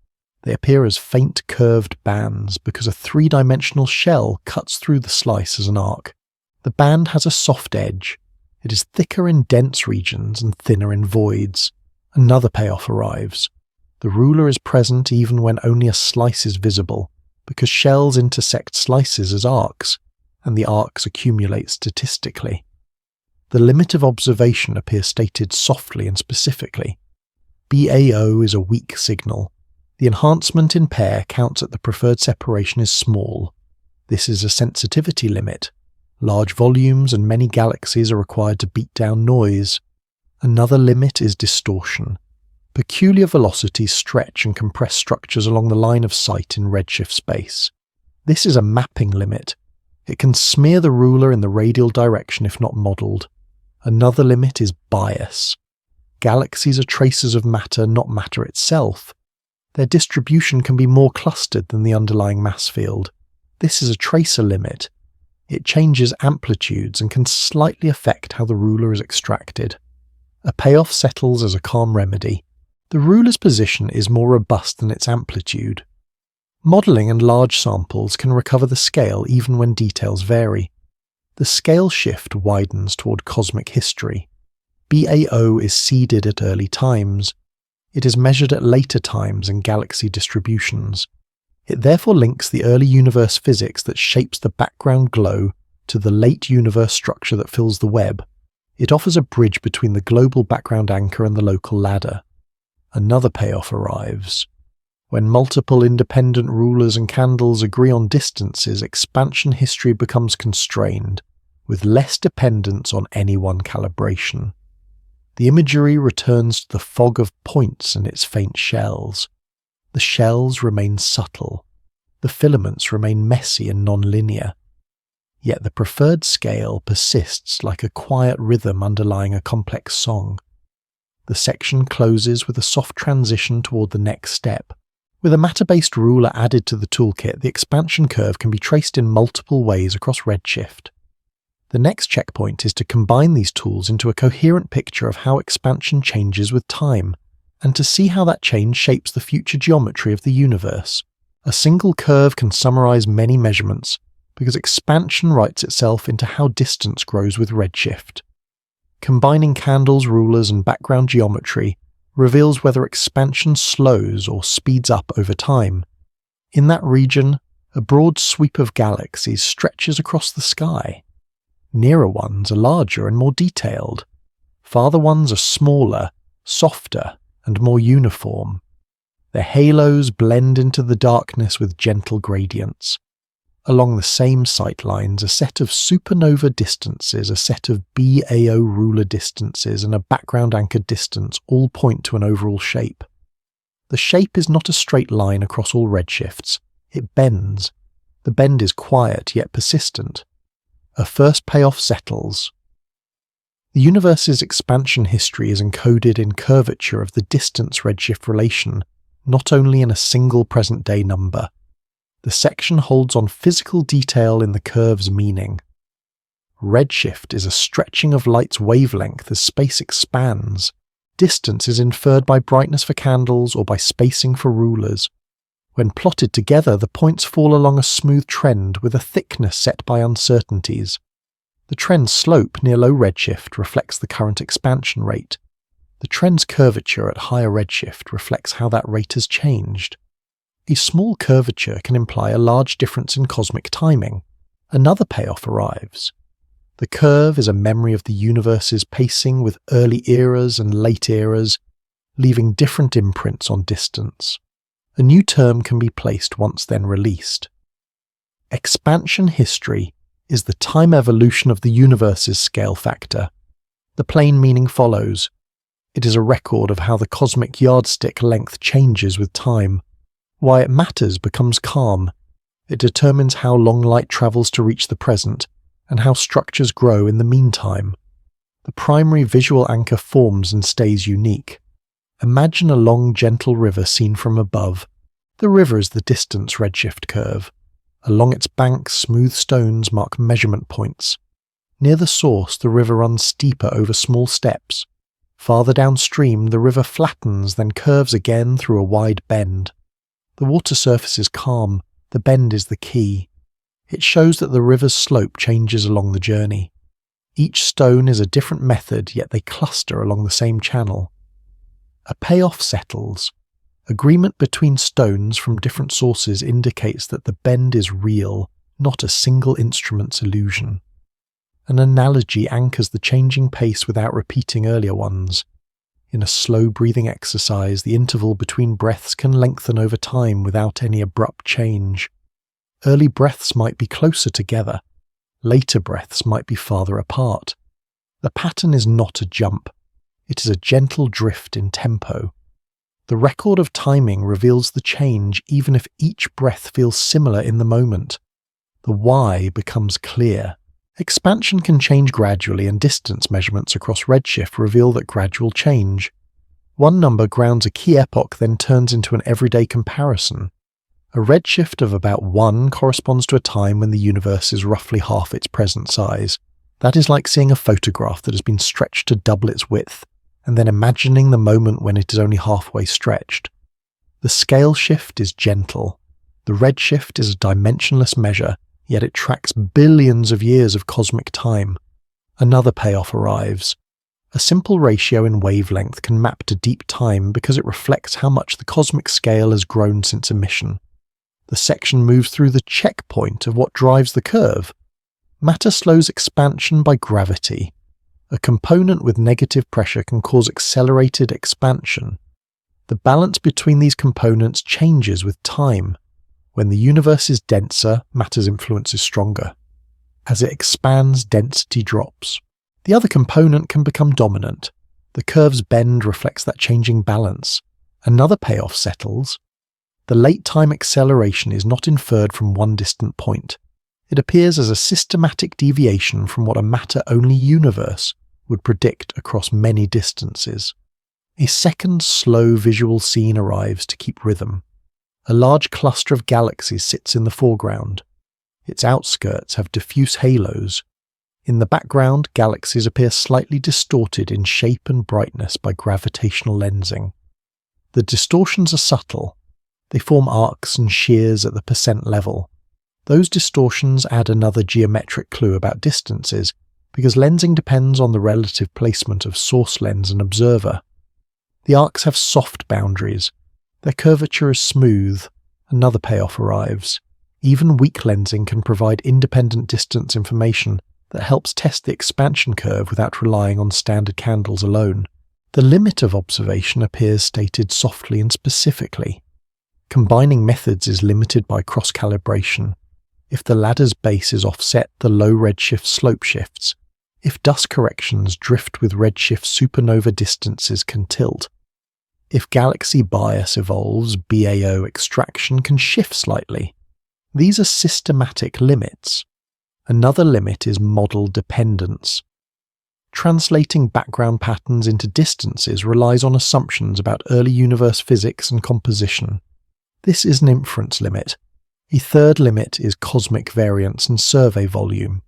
They appear as faint curved bands because a three-dimensional shell cuts through the slice as an arc. The band has a soft edge. It is thicker in dense regions and thinner in voids. Another payoff arrives. The ruler is present even when only a slice is visible, because shells intersect slices as arcs, and the arcs accumulate statistically. The limit of observation appears stated softly and specifically. BAO is a weak signal. The enhancement in pair counts at the preferred separation is small. This is a sensitivity limit. Large volumes and many galaxies are required to beat down noise. Another limit is distortion. Peculiar velocities stretch and compress structures along the line of sight in redshift space. This is a mapping limit. It can smear the ruler in the radial direction if not modelled. Another limit is bias. Galaxies are traces of matter, not matter itself. Their distribution can be more clustered than the underlying mass field. This is a tracer limit. It changes amplitudes and can slightly affect how the ruler is extracted. A payoff settles as a calm remedy. The ruler's position is more robust than its amplitude. Modelling and large samples can recover the scale even when details vary. The scale shift widens toward cosmic history. BAO is seeded at early times. It is measured at later times in galaxy distributions. It therefore links the early universe physics that shapes the background glow to the late universe structure that fills the web. It offers a bridge between the global background anchor and the local ladder. Another payoff arrives. When multiple independent rulers and candles agree on distances, expansion history becomes constrained, with less dependence on any one calibration. The imagery returns to the fog of points and its faint shells. The shells remain subtle. The filaments remain messy and non-linear. Yet the preferred scale persists like a quiet rhythm underlying a complex song. The section closes with a soft transition toward the next step. With a matter-based ruler added to the toolkit, the expansion curve can be traced in multiple ways across Redshift. The next checkpoint is to combine these tools into a coherent picture of how expansion changes with time, and to see how that change shapes the future geometry of the universe. A single curve can summarize many measurements, because expansion writes itself into how distance grows with redshift. Combining candles, rulers, and background geometry reveals whether expansion slows or speeds up over time. In that region, a broad sweep of galaxies stretches across the sky. Nearer ones are larger and more detailed. Farther ones are smaller, softer, and more uniform. Their halos blend into the darkness with gentle gradients. Along the same sight lines, a set of supernova distances, a set of BAO ruler distances, and a background anchored distance all point to an overall shape. The shape is not a straight line across all redshifts. It bends. The bend is quiet yet persistent. A first payoff settles. The universe's expansion history is encoded in curvature of the distance redshift relation, not only in a single present-day number. The section holds on physical detail in the curve's meaning. Redshift is a stretching of light's wavelength as space expands. Distance is inferred by brightness for candles or by spacing for rulers. When plotted together, the points fall along a smooth trend with a thickness set by uncertainties. The trend's slope near low redshift reflects the current expansion rate. The trend's curvature at higher redshift reflects how that rate has changed. A small curvature can imply a large difference in cosmic timing. Another payoff arrives. The curve is a memory of the universe's pacing with early eras and late eras, leaving different imprints on distance. A new term can be placed once then released. Expansion history is the time evolution of the universe's scale factor. The plain meaning follows. It is a record of how the cosmic yardstick length changes with time. Why it matters becomes calm. It determines how long light travels to reach the present, and how structures grow in the meantime. The primary visual anchor forms and stays unique. Imagine a long, gentle river seen from above. The river is the distance redshift curve. Along its banks, smooth stones mark measurement points. Near the source, the river runs steeper over small steps. Farther downstream, the river flattens, then curves again through a wide bend. The water surface is calm. The bend is the key. It shows that the river's slope changes along the journey. Each stone is a different method, yet they cluster along the same channel. A payoff settles. Agreement between stones from different sources indicates that the bend is real, not a single instrument's illusion. An analogy anchors the changing pace without repeating earlier ones. In a slow breathing exercise, the interval between breaths can lengthen over time without any abrupt change. Early breaths might be closer together. Later breaths might be farther apart. The pattern is not a jump. It is a gentle drift in tempo. The record of timing reveals the change even if each breath feels similar in the moment. The why becomes clear. Expansion can change gradually, and distance measurements across redshift reveal that gradual change. One number grounds a key epoch, then turns into an everyday comparison. A redshift of about 1 corresponds to a time when the universe is roughly half its present size. That is like seeing a photograph that has been stretched to double its width, and then imagining the moment when it is only halfway stretched. The scale shift is gentle. The redshift is a dimensionless measure, yet it tracks billions of years of cosmic time. Another payoff arrives. A simple ratio in wavelength can map to deep time because it reflects how much the cosmic scale has grown since emission. The section moves through the checkpoint of what drives the curve. Matter slows expansion by gravity. A component with negative pressure can cause accelerated expansion. The balance between these components changes with time. When the universe is denser, matter's influence is stronger. As it expands, density drops. The other component can become dominant. The curve's bend reflects that changing balance. Another payoff settles. The late-time acceleration is not inferred from one distant point. It appears as a systematic deviation from what a matter-only universe would predict across many distances. A second slow visual scene arrives to keep rhythm. A large cluster of galaxies sits in the foreground. Its outskirts have diffuse halos. In the background, galaxies appear slightly distorted in shape and brightness by gravitational lensing. The distortions are subtle. They form arcs and shears at the percent level. Those distortions add another geometric clue about distances, because lensing depends on the relative placement of source lens and observer. The arcs have soft boundaries. Their curvature is smooth. Another payoff arrives. Even weak lensing can provide independent distance information that helps test the expansion curve without relying on standard candles alone. The limit of observation appears stated softly and specifically. Combining methods is limited by cross-calibration. If the ladder's base is offset, the low redshift slope shifts. If dust corrections drift with redshift, supernova distances can tilt. If galaxy bias evolves, BAO extraction can shift slightly. These are systematic limits. Another limit is model dependence. Translating background patterns into distances relies on assumptions about early universe physics and composition. This is an inference limit. A third limit is cosmic variance and survey volume.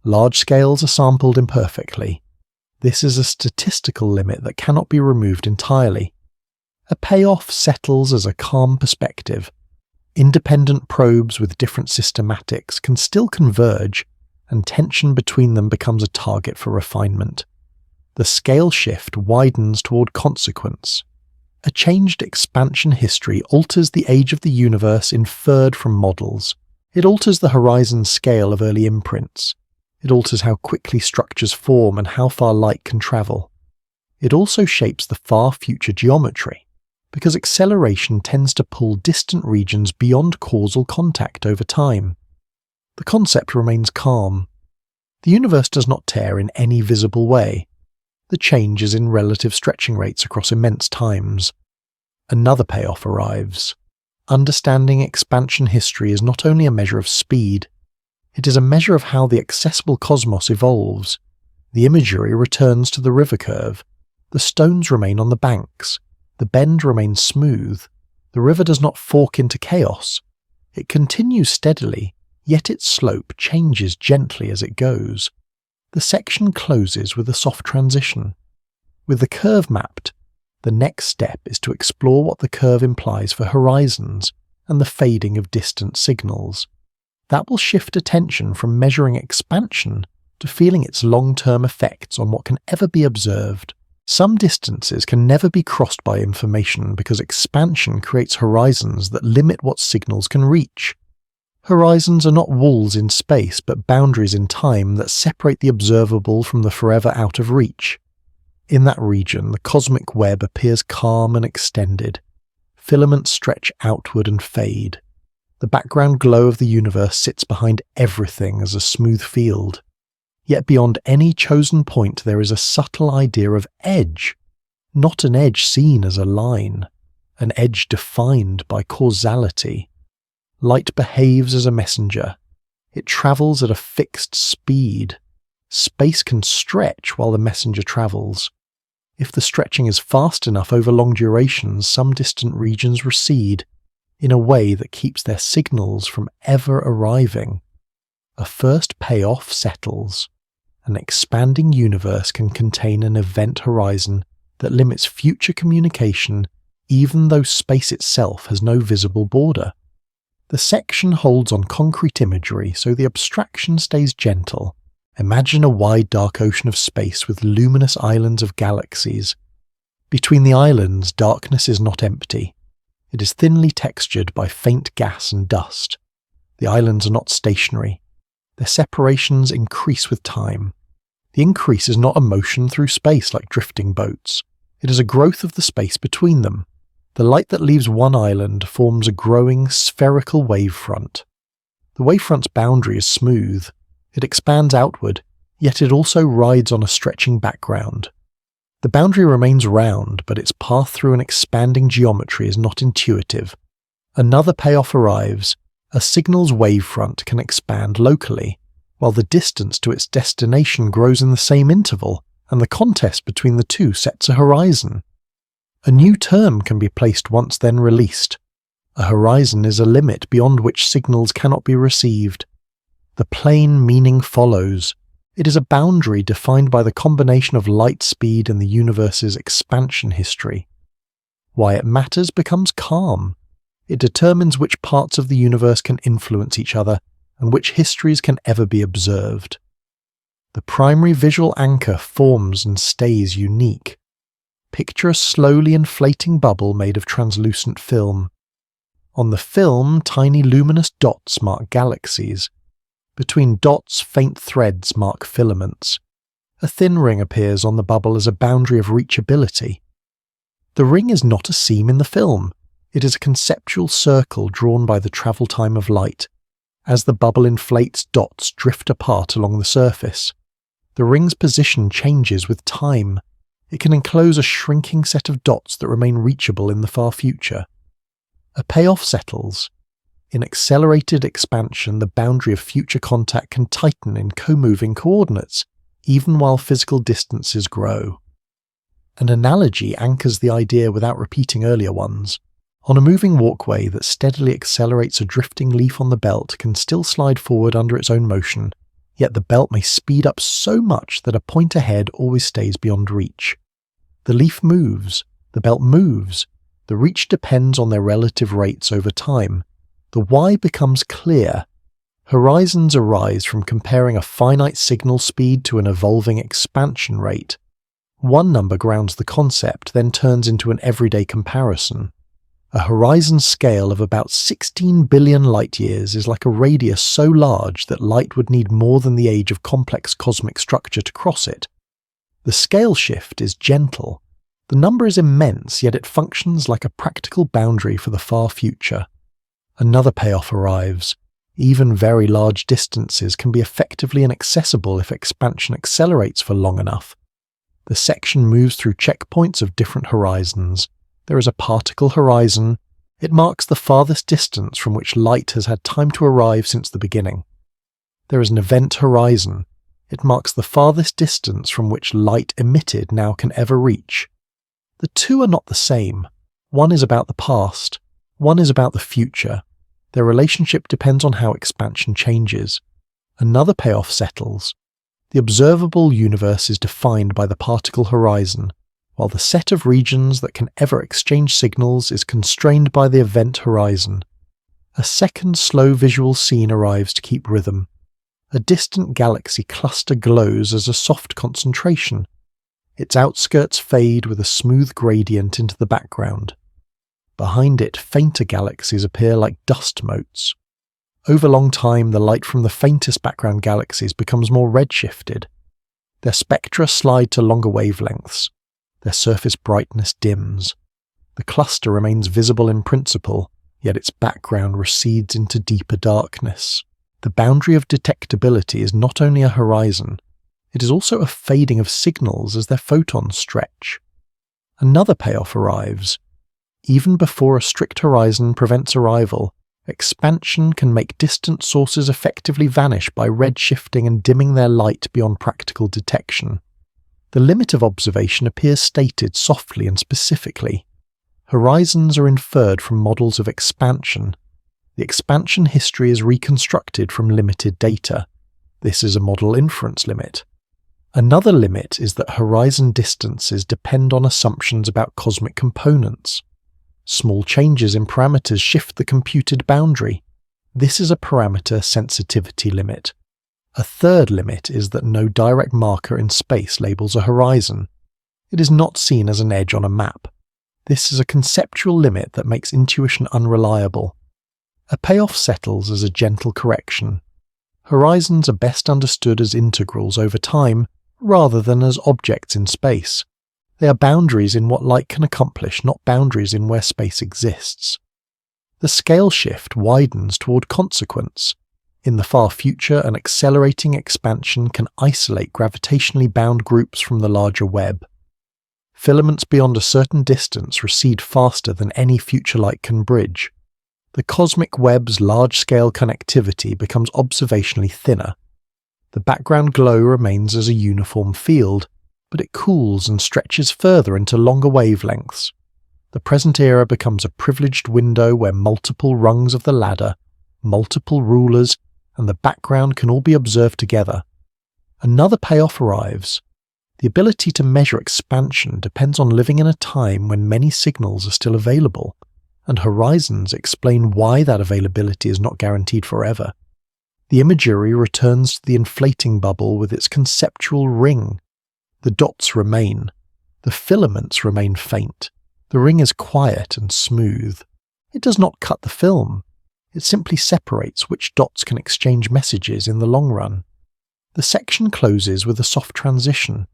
Large scales are sampled imperfectly. This is a statistical limit that cannot be removed entirely. A payoff settles as a calm perspective. Independent probes with different systematics can still converge, and tension between them becomes a target for refinement. The scale shift widens toward consequence. A changed expansion history alters the age of the universe inferred from models. It alters the horizon scale of early imprints. It alters how quickly structures form and how far light can travel. It also shapes the far future geometry, because acceleration tends to pull distant regions beyond causal contact over time. The concept remains calm. The universe does not tear in any visible way. The change is in relative stretching rates across immense times. Another payoff arrives. Understanding expansion history is not only a measure of speed, it is a measure of how the accessible cosmos evolves. The imagery returns to the river curve. The stones remain on the banks. The bend remains smooth. The river does not fork into chaos. It continues steadily, yet its slope changes gently as it goes. The section closes with a soft transition. With the curve mapped, the next step is to explore what the curve implies for horizons and the fading of distant signals. That will shift attention from measuring expansion to feeling its long-term effects on what can ever be observed. Some distances can never be crossed by information because expansion creates horizons that limit what signals can reach. Horizons are not walls in space but boundaries in time that separate the observable from the forever out of reach. In that region, the cosmic web appears calm and extended. Filaments stretch outward and fade. The background glow of the universe sits behind everything as a smooth field. Yet beyond any chosen point there is a subtle idea of edge, not an edge seen as a line, an edge defined by causality. Light behaves as a messenger. It travels at a fixed speed. Space can stretch while the messenger travels. If the stretching is fast enough over long durations, some distant regions recede, in a way that keeps their signals from ever arriving. A first payoff settles. An expanding universe can contain an event horizon that limits future communication even though space itself has no visible border. The section holds on concrete imagery so the abstraction stays gentle. Imagine a wide dark ocean of space with luminous islands of galaxies. Between the islands, darkness is not empty. It is thinly textured by faint gas and dust. The islands are not stationary. Their separations increase with time. The increase is not a motion through space like drifting boats. It is a growth of the space between them. The light that leaves one island forms a growing spherical wavefront. The wavefront's boundary is smooth. It expands outward, yet it also rides on a stretching background. The boundary remains round, but its path through an expanding geometry is not intuitive. Another payoff arrives. A signal's wavefront can expand locally, while the distance to its destination grows in the same interval, and the contest between the two sets a horizon. A new term can be placed once then released. A horizon is a limit beyond which signals cannot be received. The plain meaning follows. It is a boundary defined by the combination of light speed and the universe's expansion history. Why it matters becomes calm. It determines which parts of the universe can influence each other and which histories can ever be observed. The primary visual anchor forms and stays unique. Picture a slowly inflating bubble made of translucent film. On the film, tiny luminous dots mark galaxies. Between dots, faint threads mark filaments. A thin ring appears on the bubble as a boundary of reachability. The ring is not a seam in the film. It is a conceptual circle drawn by the travel time of light. As the bubble inflates, dots drift apart along the surface. The ring's position changes with time. It can enclose a shrinking set of dots that remain reachable in the far future. A payoff settles. In accelerated expansion, the boundary of future contact can tighten in co-moving coordinates, even while physical distances grow. An analogy anchors the idea without repeating earlier ones. On a moving walkway that steadily accelerates, a drifting leaf on the belt can still slide forward under its own motion, yet the belt may speed up so much that a point ahead always stays beyond reach. The leaf moves, the belt moves, the reach depends on their relative rates over time. The why becomes clear. Horizons arise from comparing a finite signal speed to an evolving expansion rate. One number grounds the concept, then turns into an everyday comparison. A horizon scale of about 16 billion light-years is like a radius so large that light would need more than the age of complex cosmic structure to cross it. The scale shift is gentle. The number is immense, yet it functions like a practical boundary for the far future. Another payoff arrives. Even very large distances can be effectively inaccessible if expansion accelerates for long enough. The section moves through checkpoints of different horizons. There is a particle horizon. It marks the farthest distance from which light has had time to arrive since the beginning. There is an event horizon. It marks the farthest distance from which light emitted now can ever reach. The two are not the same. One is about the past. One is about the future. Their relationship depends on how expansion changes. Another payoff settles. The observable universe is defined by the particle horizon, while the set of regions that can ever exchange signals is constrained by the event horizon. A second slow visual scene arrives to keep rhythm. A distant galaxy cluster glows as a soft concentration. Its outskirts fade with a smooth gradient into the background. Behind it, fainter galaxies appear like dust motes. Over long time, the light from the faintest background galaxies becomes more redshifted. Their spectra slide to longer wavelengths. Their surface brightness dims. The cluster remains visible in principle, yet its background recedes into deeper darkness. The boundary of detectability is not only a horizon, it is also a fading of signals as their photons stretch. Another payoff arrives. Even before a strict horizon prevents arrival, expansion can make distant sources effectively vanish by redshifting and dimming their light beyond practical detection. The limit of observation appears stated softly and specifically. Horizons are inferred from models of expansion. The expansion history is reconstructed from limited data. This is a model inference limit. Another limit is that horizon distances depend on assumptions about cosmic components. Small changes in parameters shift the computed boundary. This is a parameter sensitivity limit. A third limit is that no direct marker in space labels a horizon. It is not seen as an edge on a map. This is a conceptual limit that makes intuition unreliable. A payoff settles as a gentle correction. Horizons are best understood as integrals over time, rather than as objects in space. They are boundaries in what light can accomplish, not boundaries in where space exists. The scale shift widens toward consequence. In the far future, an accelerating expansion can isolate gravitationally bound groups from the larger web. Filaments beyond a certain distance recede faster than any future light can bridge. The cosmic web's large-scale connectivity becomes observationally thinner. The background glow remains as a uniform field, but it cools and stretches further into longer wavelengths. The present era becomes a privileged window where multiple rungs of the ladder, multiple rulers, and the background can all be observed together. Another payoff arrives. The ability to measure expansion depends on living in a time when many signals are still available, and horizons explain why that availability is not guaranteed forever. The imagery returns to the inflating bubble with its conceptual ring. The dots remain. The filaments remain faint. The ring is quiet and smooth. It does not cut the film. It simply separates which dots can exchange messages in the long run. The section closes with a soft transition.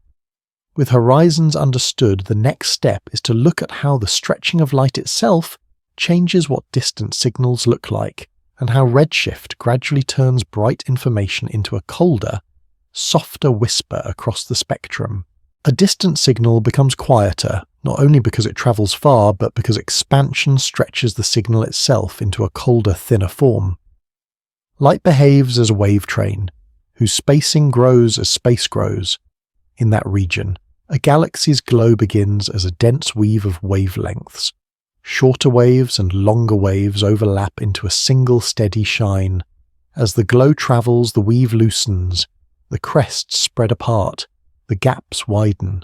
With horizons understood, the next step is to look at how the stretching of light itself changes what distant signals look like, and how redshift gradually turns bright information into a colder, softer whisper across the spectrum. A distant signal becomes quieter, not only because it travels far, but because expansion stretches the signal itself into a colder, thinner form. Light behaves as a wave train, whose spacing grows as space grows. In that region, a galaxy's glow begins as a dense weave of wavelengths. Shorter waves and longer waves overlap into a single steady shine. As the glow travels, the weave loosens, the crests spread apart, the gaps widen.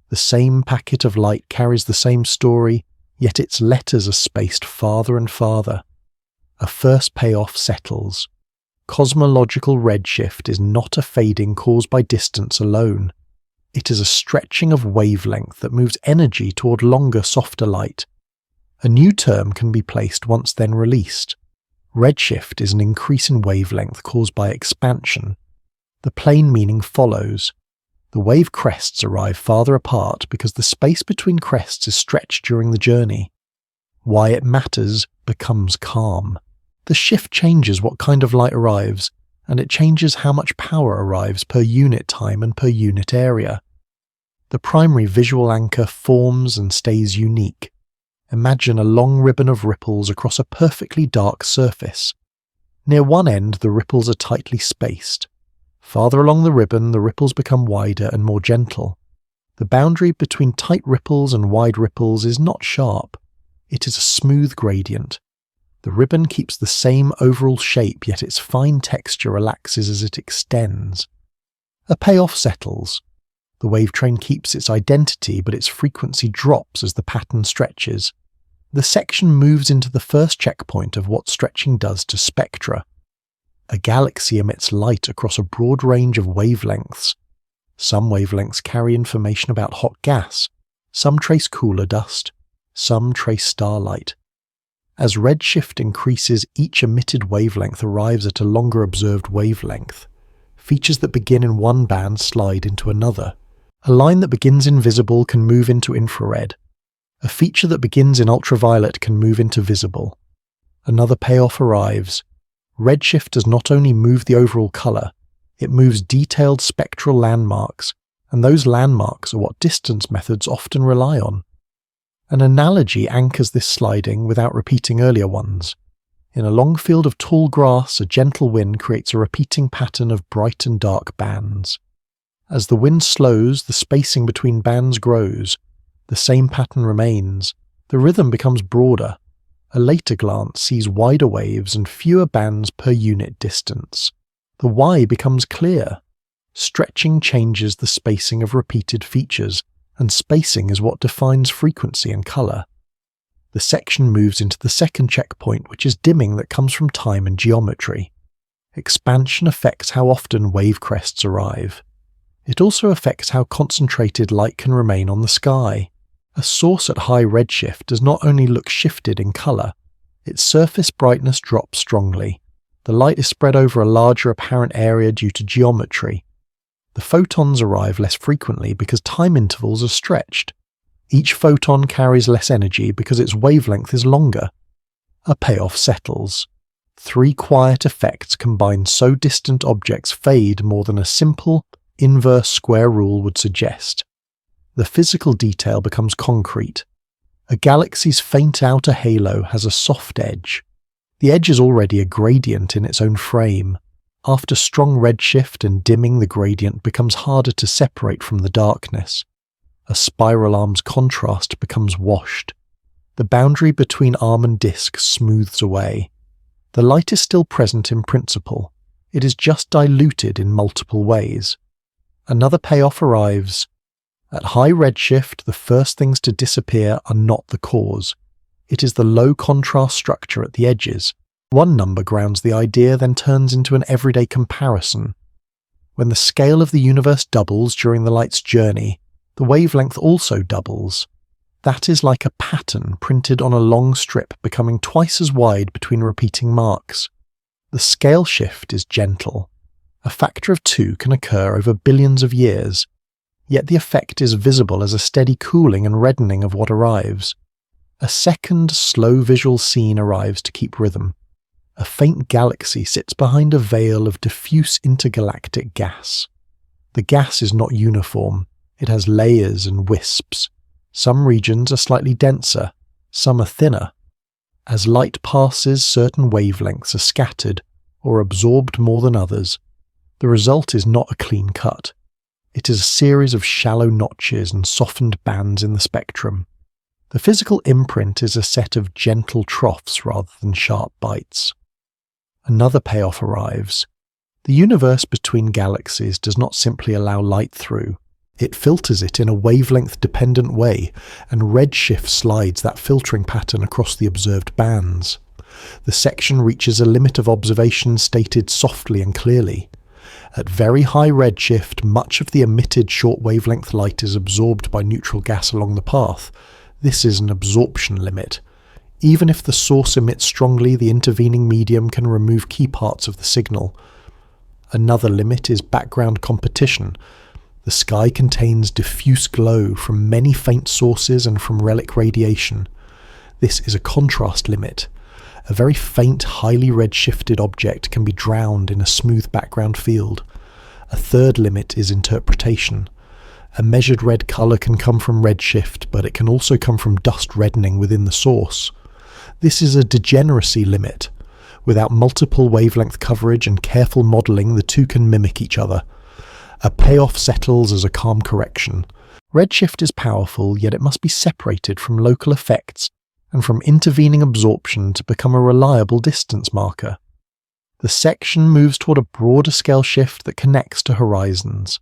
The same packet of light carries the same story, yet its letters are spaced farther and farther. A first payoff settles. Cosmological redshift is not a fading caused by distance alone. It is a stretching of wavelength that moves energy toward longer, softer light. A new term can be placed once then released. Redshift is an increase in wavelength caused by expansion. The plain meaning follows. The wave crests arrive farther apart because the space between crests is stretched during the journey. Why it matters becomes calm. The shift changes what kind of light arrives, and it changes how much power arrives per unit time and per unit area. The primary visual anchor forms and stays unique. Imagine a long ribbon of ripples across a perfectly dark surface. Near one end, the ripples are tightly spaced. Farther along the ribbon, the ripples become wider and more gentle. The boundary between tight ripples and wide ripples is not sharp. It is a smooth gradient. The ribbon keeps the same overall shape, yet its fine texture relaxes as it extends. A payoff settles. The wave train keeps its identity, but its frequency drops as the pattern stretches. The section moves into the first checkpoint of what stretching does to spectra. A galaxy emits light across a broad range of wavelengths. Some wavelengths carry information about hot gas, some trace cooler dust, some trace starlight. As redshift increases, each emitted wavelength arrives at a longer observed wavelength. Features that begin in one band slide into another. A line that begins in visible can move into infrared. A feature that begins in ultraviolet can move into visible. Another payoff arrives. Redshift does not only move the overall colour, it moves detailed spectral landmarks, and those landmarks are what distance methods often rely on. An analogy anchors this sliding without repeating earlier ones. In a long field of tall grass, a gentle wind creates a repeating pattern of bright and dark bands. As the wind slows, the spacing between bands grows. The same pattern remains. The rhythm becomes broader. A later glance sees wider waves and fewer bands per unit distance. The why becomes clear. Stretching changes the spacing of repeated features, and spacing is what defines frequency and colour. The section moves into the second checkpoint, which is dimming that comes from time and geometry. Expansion affects how often wave crests arrive. It also affects how concentrated light can remain on the sky. A source at high redshift does not only look shifted in colour, its surface brightness drops strongly. The light is spread over a larger apparent area due to geometry. The photons arrive less frequently because time intervals are stretched. Each photon carries less energy because its wavelength is longer. A payoff settles. Three quiet effects combined so distant objects fade more than a simple, inverse square rule would suggest. The physical detail becomes concrete. A galaxy's faint outer halo has a soft edge. The edge is already a gradient in its own frame. After strong redshift and dimming, the gradient becomes harder to separate from the darkness. A spiral arm's contrast becomes washed. The boundary between arm and disk smooths away. The light is still present in principle. It is just diluted in multiple ways. Another payoff arrives. At high redshift, the first things to disappear are not the cause. It is the low contrast structure at the edges. One number grounds the idea, then turns into an everyday comparison. When the scale of the universe doubles during the light's journey, the wavelength also doubles. That is like a pattern printed on a long strip becoming twice as wide between repeating marks. The scale shift is gentle. A factor of 2 can occur over billions of years, yet the effect is visible as a steady cooling and reddening of what arrives. A second, slow visual scene arrives to keep rhythm. A faint galaxy sits behind a veil of diffuse intergalactic gas. The gas is not uniform. It has layers and wisps. Some regions are slightly denser, some are thinner. As light passes, certain wavelengths are scattered or absorbed more than others. The result is not a clean cut. It is a series of shallow notches and softened bands in the spectrum. The physical imprint is a set of gentle troughs rather than sharp bites. Another payoff arrives. The universe between galaxies does not simply allow light through. It filters it in a wavelength-dependent way, and redshift slides that filtering pattern across the observed bands. The section reaches a limit of observation stated softly and clearly. At very high redshift, much of the emitted short-wavelength light is absorbed by neutral gas along the path. This is an absorption limit. Even if the source emits strongly, the intervening medium can remove key parts of the signal. Another limit is background competition. The sky contains diffuse glow from many faint sources and from relic radiation. This is a contrast limit. A very faint, highly redshifted object can be drowned in a smooth background field. A third limit is interpretation. A measured red colour can come from redshift, but it can also come from dust reddening within the source. This is a degeneracy limit. Without multiple wavelength coverage and careful modelling, the two can mimic each other. A payoff settles as a calm correction. Redshift is powerful, yet it must be separated from local effects and from intervening absorption to become a reliable distance marker. The section moves toward a broader scale shift that connects to horizons.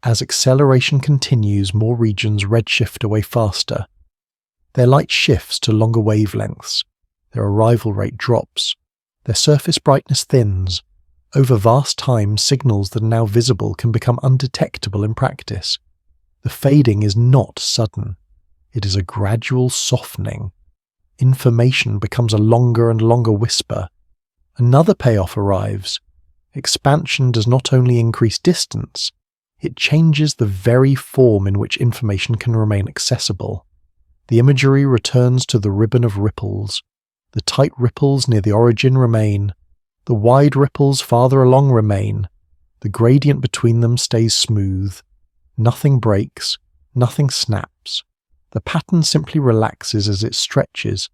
As acceleration continues, more regions redshift away faster. Their light shifts to longer wavelengths. Their arrival rate drops. Their surface brightness thins. Over vast time, signals that are now visible can become undetectable in practice. The fading is not sudden. It is a gradual softening. Information becomes a longer and longer whisper. Another payoff arrives. Expansion does not only increase distance, it changes the very form in which information can remain accessible. The imagery returns to the ribbon of ripples. The tight ripples near the origin remain. The wide ripples farther along remain. The gradient between them stays smooth. Nothing breaks, nothing snaps. The pattern simply relaxes as it stretches.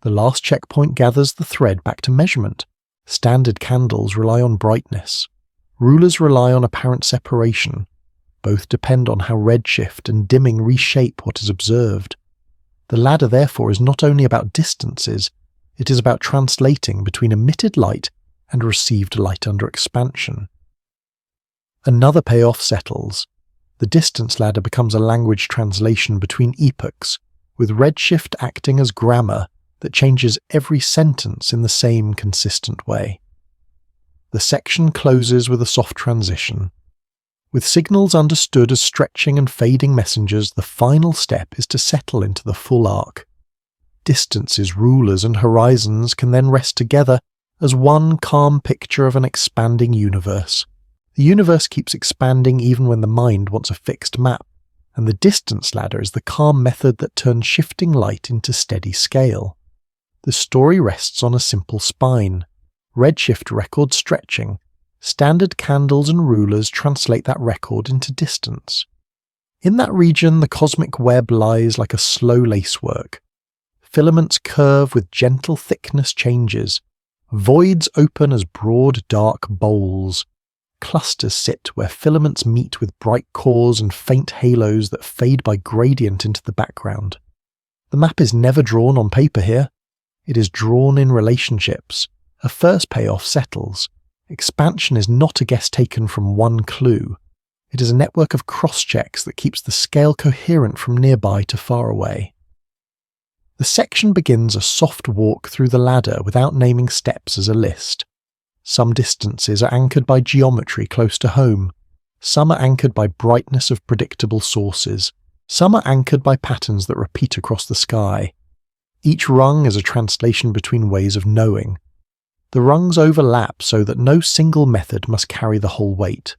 The last checkpoint gathers the thread back to measurement. Standard candles rely on brightness. Rulers rely on apparent separation. Both depend on how redshift and dimming reshape what is observed. The ladder, therefore, is not only about distances, it is about translating between emitted light and received light under expansion. Another payoff settles. The distance ladder becomes a language translation between epochs, with redshift acting as grammar that changes every sentence in the same consistent way. The section closes with a soft transition. With signals understood as stretching and fading messengers, the final step is to settle into the full arc. Distances, rulers, and horizons can then rest together as one calm picture of an expanding universe. The universe keeps expanding even when the mind wants a fixed map, and the distance ladder is the calm method that turns shifting light into steady scale. The story rests on a simple spine. Redshift record stretching. Standard candles and rulers translate that record into distance. In that region, the cosmic web lies like a slow lacework. Filaments curve with gentle thickness changes. Voids open as broad, dark bowls. Clusters sit where filaments meet with bright cores and faint halos that fade by gradient into the background. The map is never drawn on paper here. It is drawn in relationships. A first payoff settles. Expansion is not a guess taken from one clue. It is a network of cross-checks that keeps the scale coherent from nearby to far away. The section begins a soft walk through the ladder without naming steps as a list. Some distances are anchored by geometry close to home. Some are anchored by brightness of predictable sources. Some are anchored by patterns that repeat across the sky. Each rung is a translation between ways of knowing. The rungs overlap so that no single method must carry the whole weight.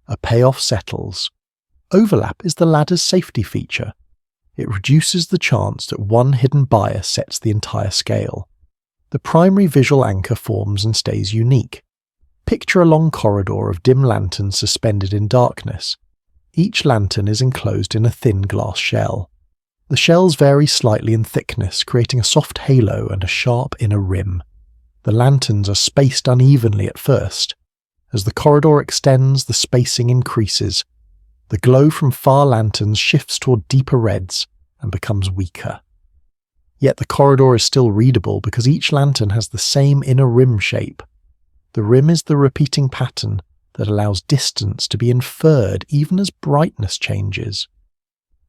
A payoff settles. Overlap is the ladder's safety feature. It reduces the chance that one hidden bias sets the entire scale. The primary visual anchor forms and stays unique. Picture a long corridor of dim lanterns suspended in darkness. Each lantern is enclosed in a thin glass shell. The shells vary slightly in thickness, creating a soft halo and a sharp inner rim. The lanterns are spaced unevenly at first. As the corridor extends, the spacing increases. The glow from far lanterns shifts toward deeper reds and becomes weaker. Yet the corridor is still readable because each lantern has the same inner rim shape. The rim is the repeating pattern that allows distance to be inferred even as brightness changes.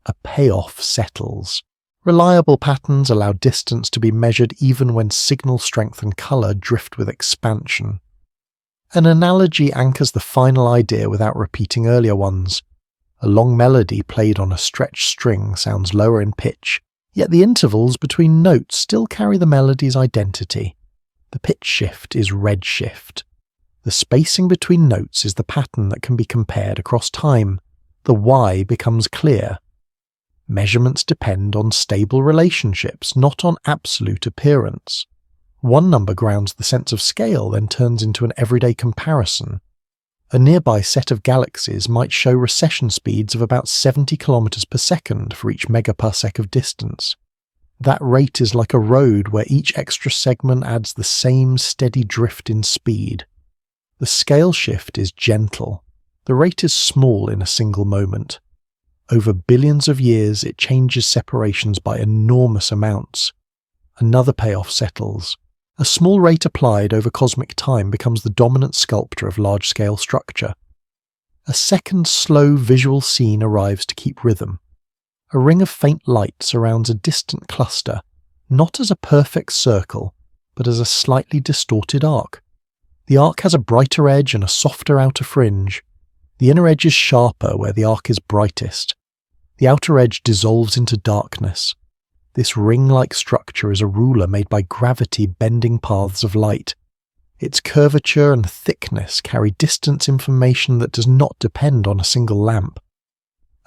A payoff settles. Reliable patterns allow distance to be measured even when signal strength and colour drift with expansion. An analogy anchors the final idea without repeating earlier ones. A long melody played on a stretched string sounds lower in pitch, yet the intervals between notes still carry the melody's identity. The pitch shift is redshift. The spacing between notes is the pattern that can be compared across time. The why becomes clear. Measurements depend on stable relationships, not on absolute appearance. One number grounds the sense of scale, then turns into an everyday comparison. A nearby set of galaxies might show recession speeds of about 70 kilometers per second for each megaparsec of distance. That rate is like a road where each extra segment adds the same steady drift in speed. The scale shift is gentle. The rate is small in a single moment. Over billions of years, it changes separations by enormous amounts. Another payoff settles. A small rate applied over cosmic time becomes the dominant sculptor of large-scale structure. A second slow visual scene arrives to keep rhythm. A ring of faint light surrounds a distant cluster, not as a perfect circle, but as a slightly distorted arc. The arc has a brighter edge and a softer outer fringe. The inner edge is sharper where the arc is brightest. The outer edge dissolves into darkness. This ring-like structure is a ruler made by gravity bending paths of light. Its curvature and thickness carry distance information that does not depend on a single lamp.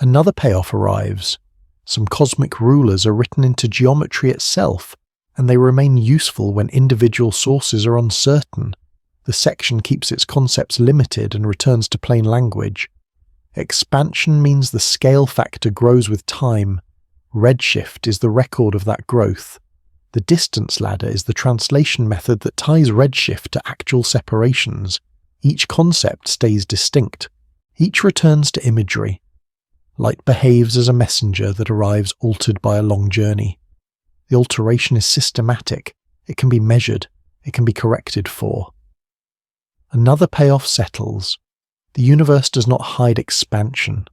Another payoff arrives. Some cosmic rulers are written into geometry itself, and they remain useful when individual sources are uncertain. The section keeps its concepts limited and returns to plain language. Expansion means the scale factor grows with time. Redshift is the record of that growth. The distance ladder is the translation method that ties redshift to actual separations. Each concept stays distinct. Each returns to imagery. Light behaves as a messenger that arrives altered by a long journey. The alteration is systematic. It can be measured. It can be corrected for. Another payoff settles. The universe does not hide expansion.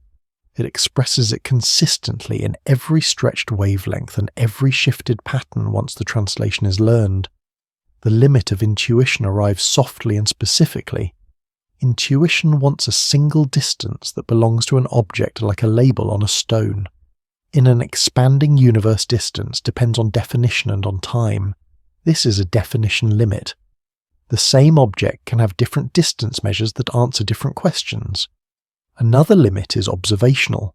It expresses it consistently in every stretched wavelength and every shifted pattern once the translation is learned. The limit of intuition arrives softly and specifically. Intuition wants a single distance that belongs to an object like a label on a stone. In an expanding universe, distance depends on definition and on time. This is a definition limit. The same object can have different distance measures that answer different questions. Another limit is observational.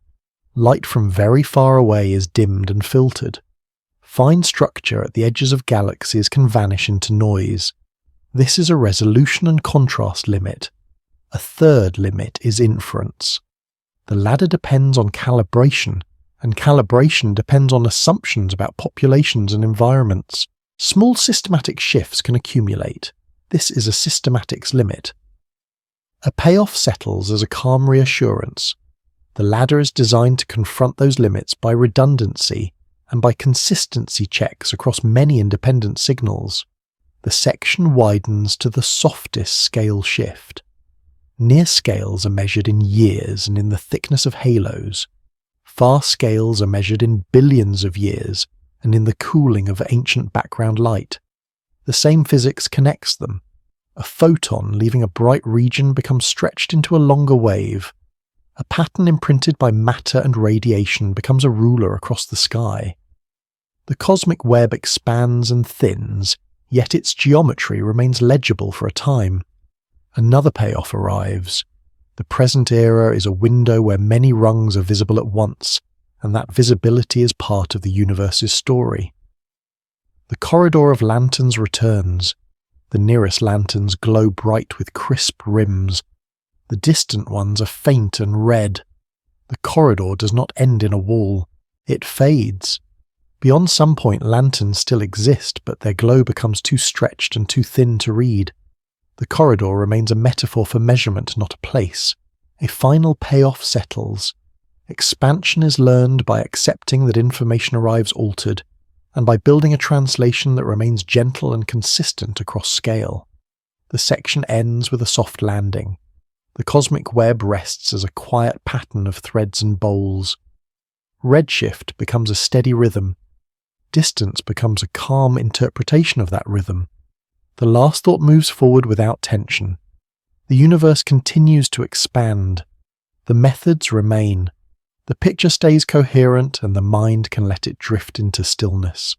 Light from very far away is dimmed and filtered. Fine structure at the edges of galaxies can vanish into noise. This is a resolution and contrast limit. A third limit is inference. The ladder depends on calibration, and calibration depends on assumptions about populations and environments. Small systematic shifts can accumulate. This is a systematics limit. A payoff settles as a calm reassurance. The ladder is designed to confront those limits by redundancy and by consistency checks across many independent signals. The section widens to the softest scale shift. Near scales are measured in years and in the thickness of halos. Far scales are measured in billions of years and in the cooling of ancient background light. The same physics connects them. A photon leaving a bright region becomes stretched into a longer wave. A pattern imprinted by matter and radiation becomes a ruler across the sky. The cosmic web expands and thins, yet its geometry remains legible for a time. Another payoff arrives. The present era is a window where many rungs are visible at once, and that visibility is part of the universe's story. The corridor of lanterns returns. The nearest lanterns glow bright with crisp rims. The distant ones are faint and red. The corridor does not end in a wall. It fades. Beyond some point, lanterns still exist, but their glow becomes too stretched and too thin to read. The corridor remains a metaphor for measurement, not a place. A final payoff settles. Expansion is learned by accepting that information arrives altered, and by building a translation that remains gentle and consistent across scale. The section ends with a soft landing. The cosmic web rests as a quiet pattern of threads and bowls. Redshift becomes a steady rhythm. Distance becomes a calm interpretation of that rhythm. The last thought moves forward without tension. The universe continues to expand. The methods remain. The picture stays coherent, and the mind can let it drift into stillness.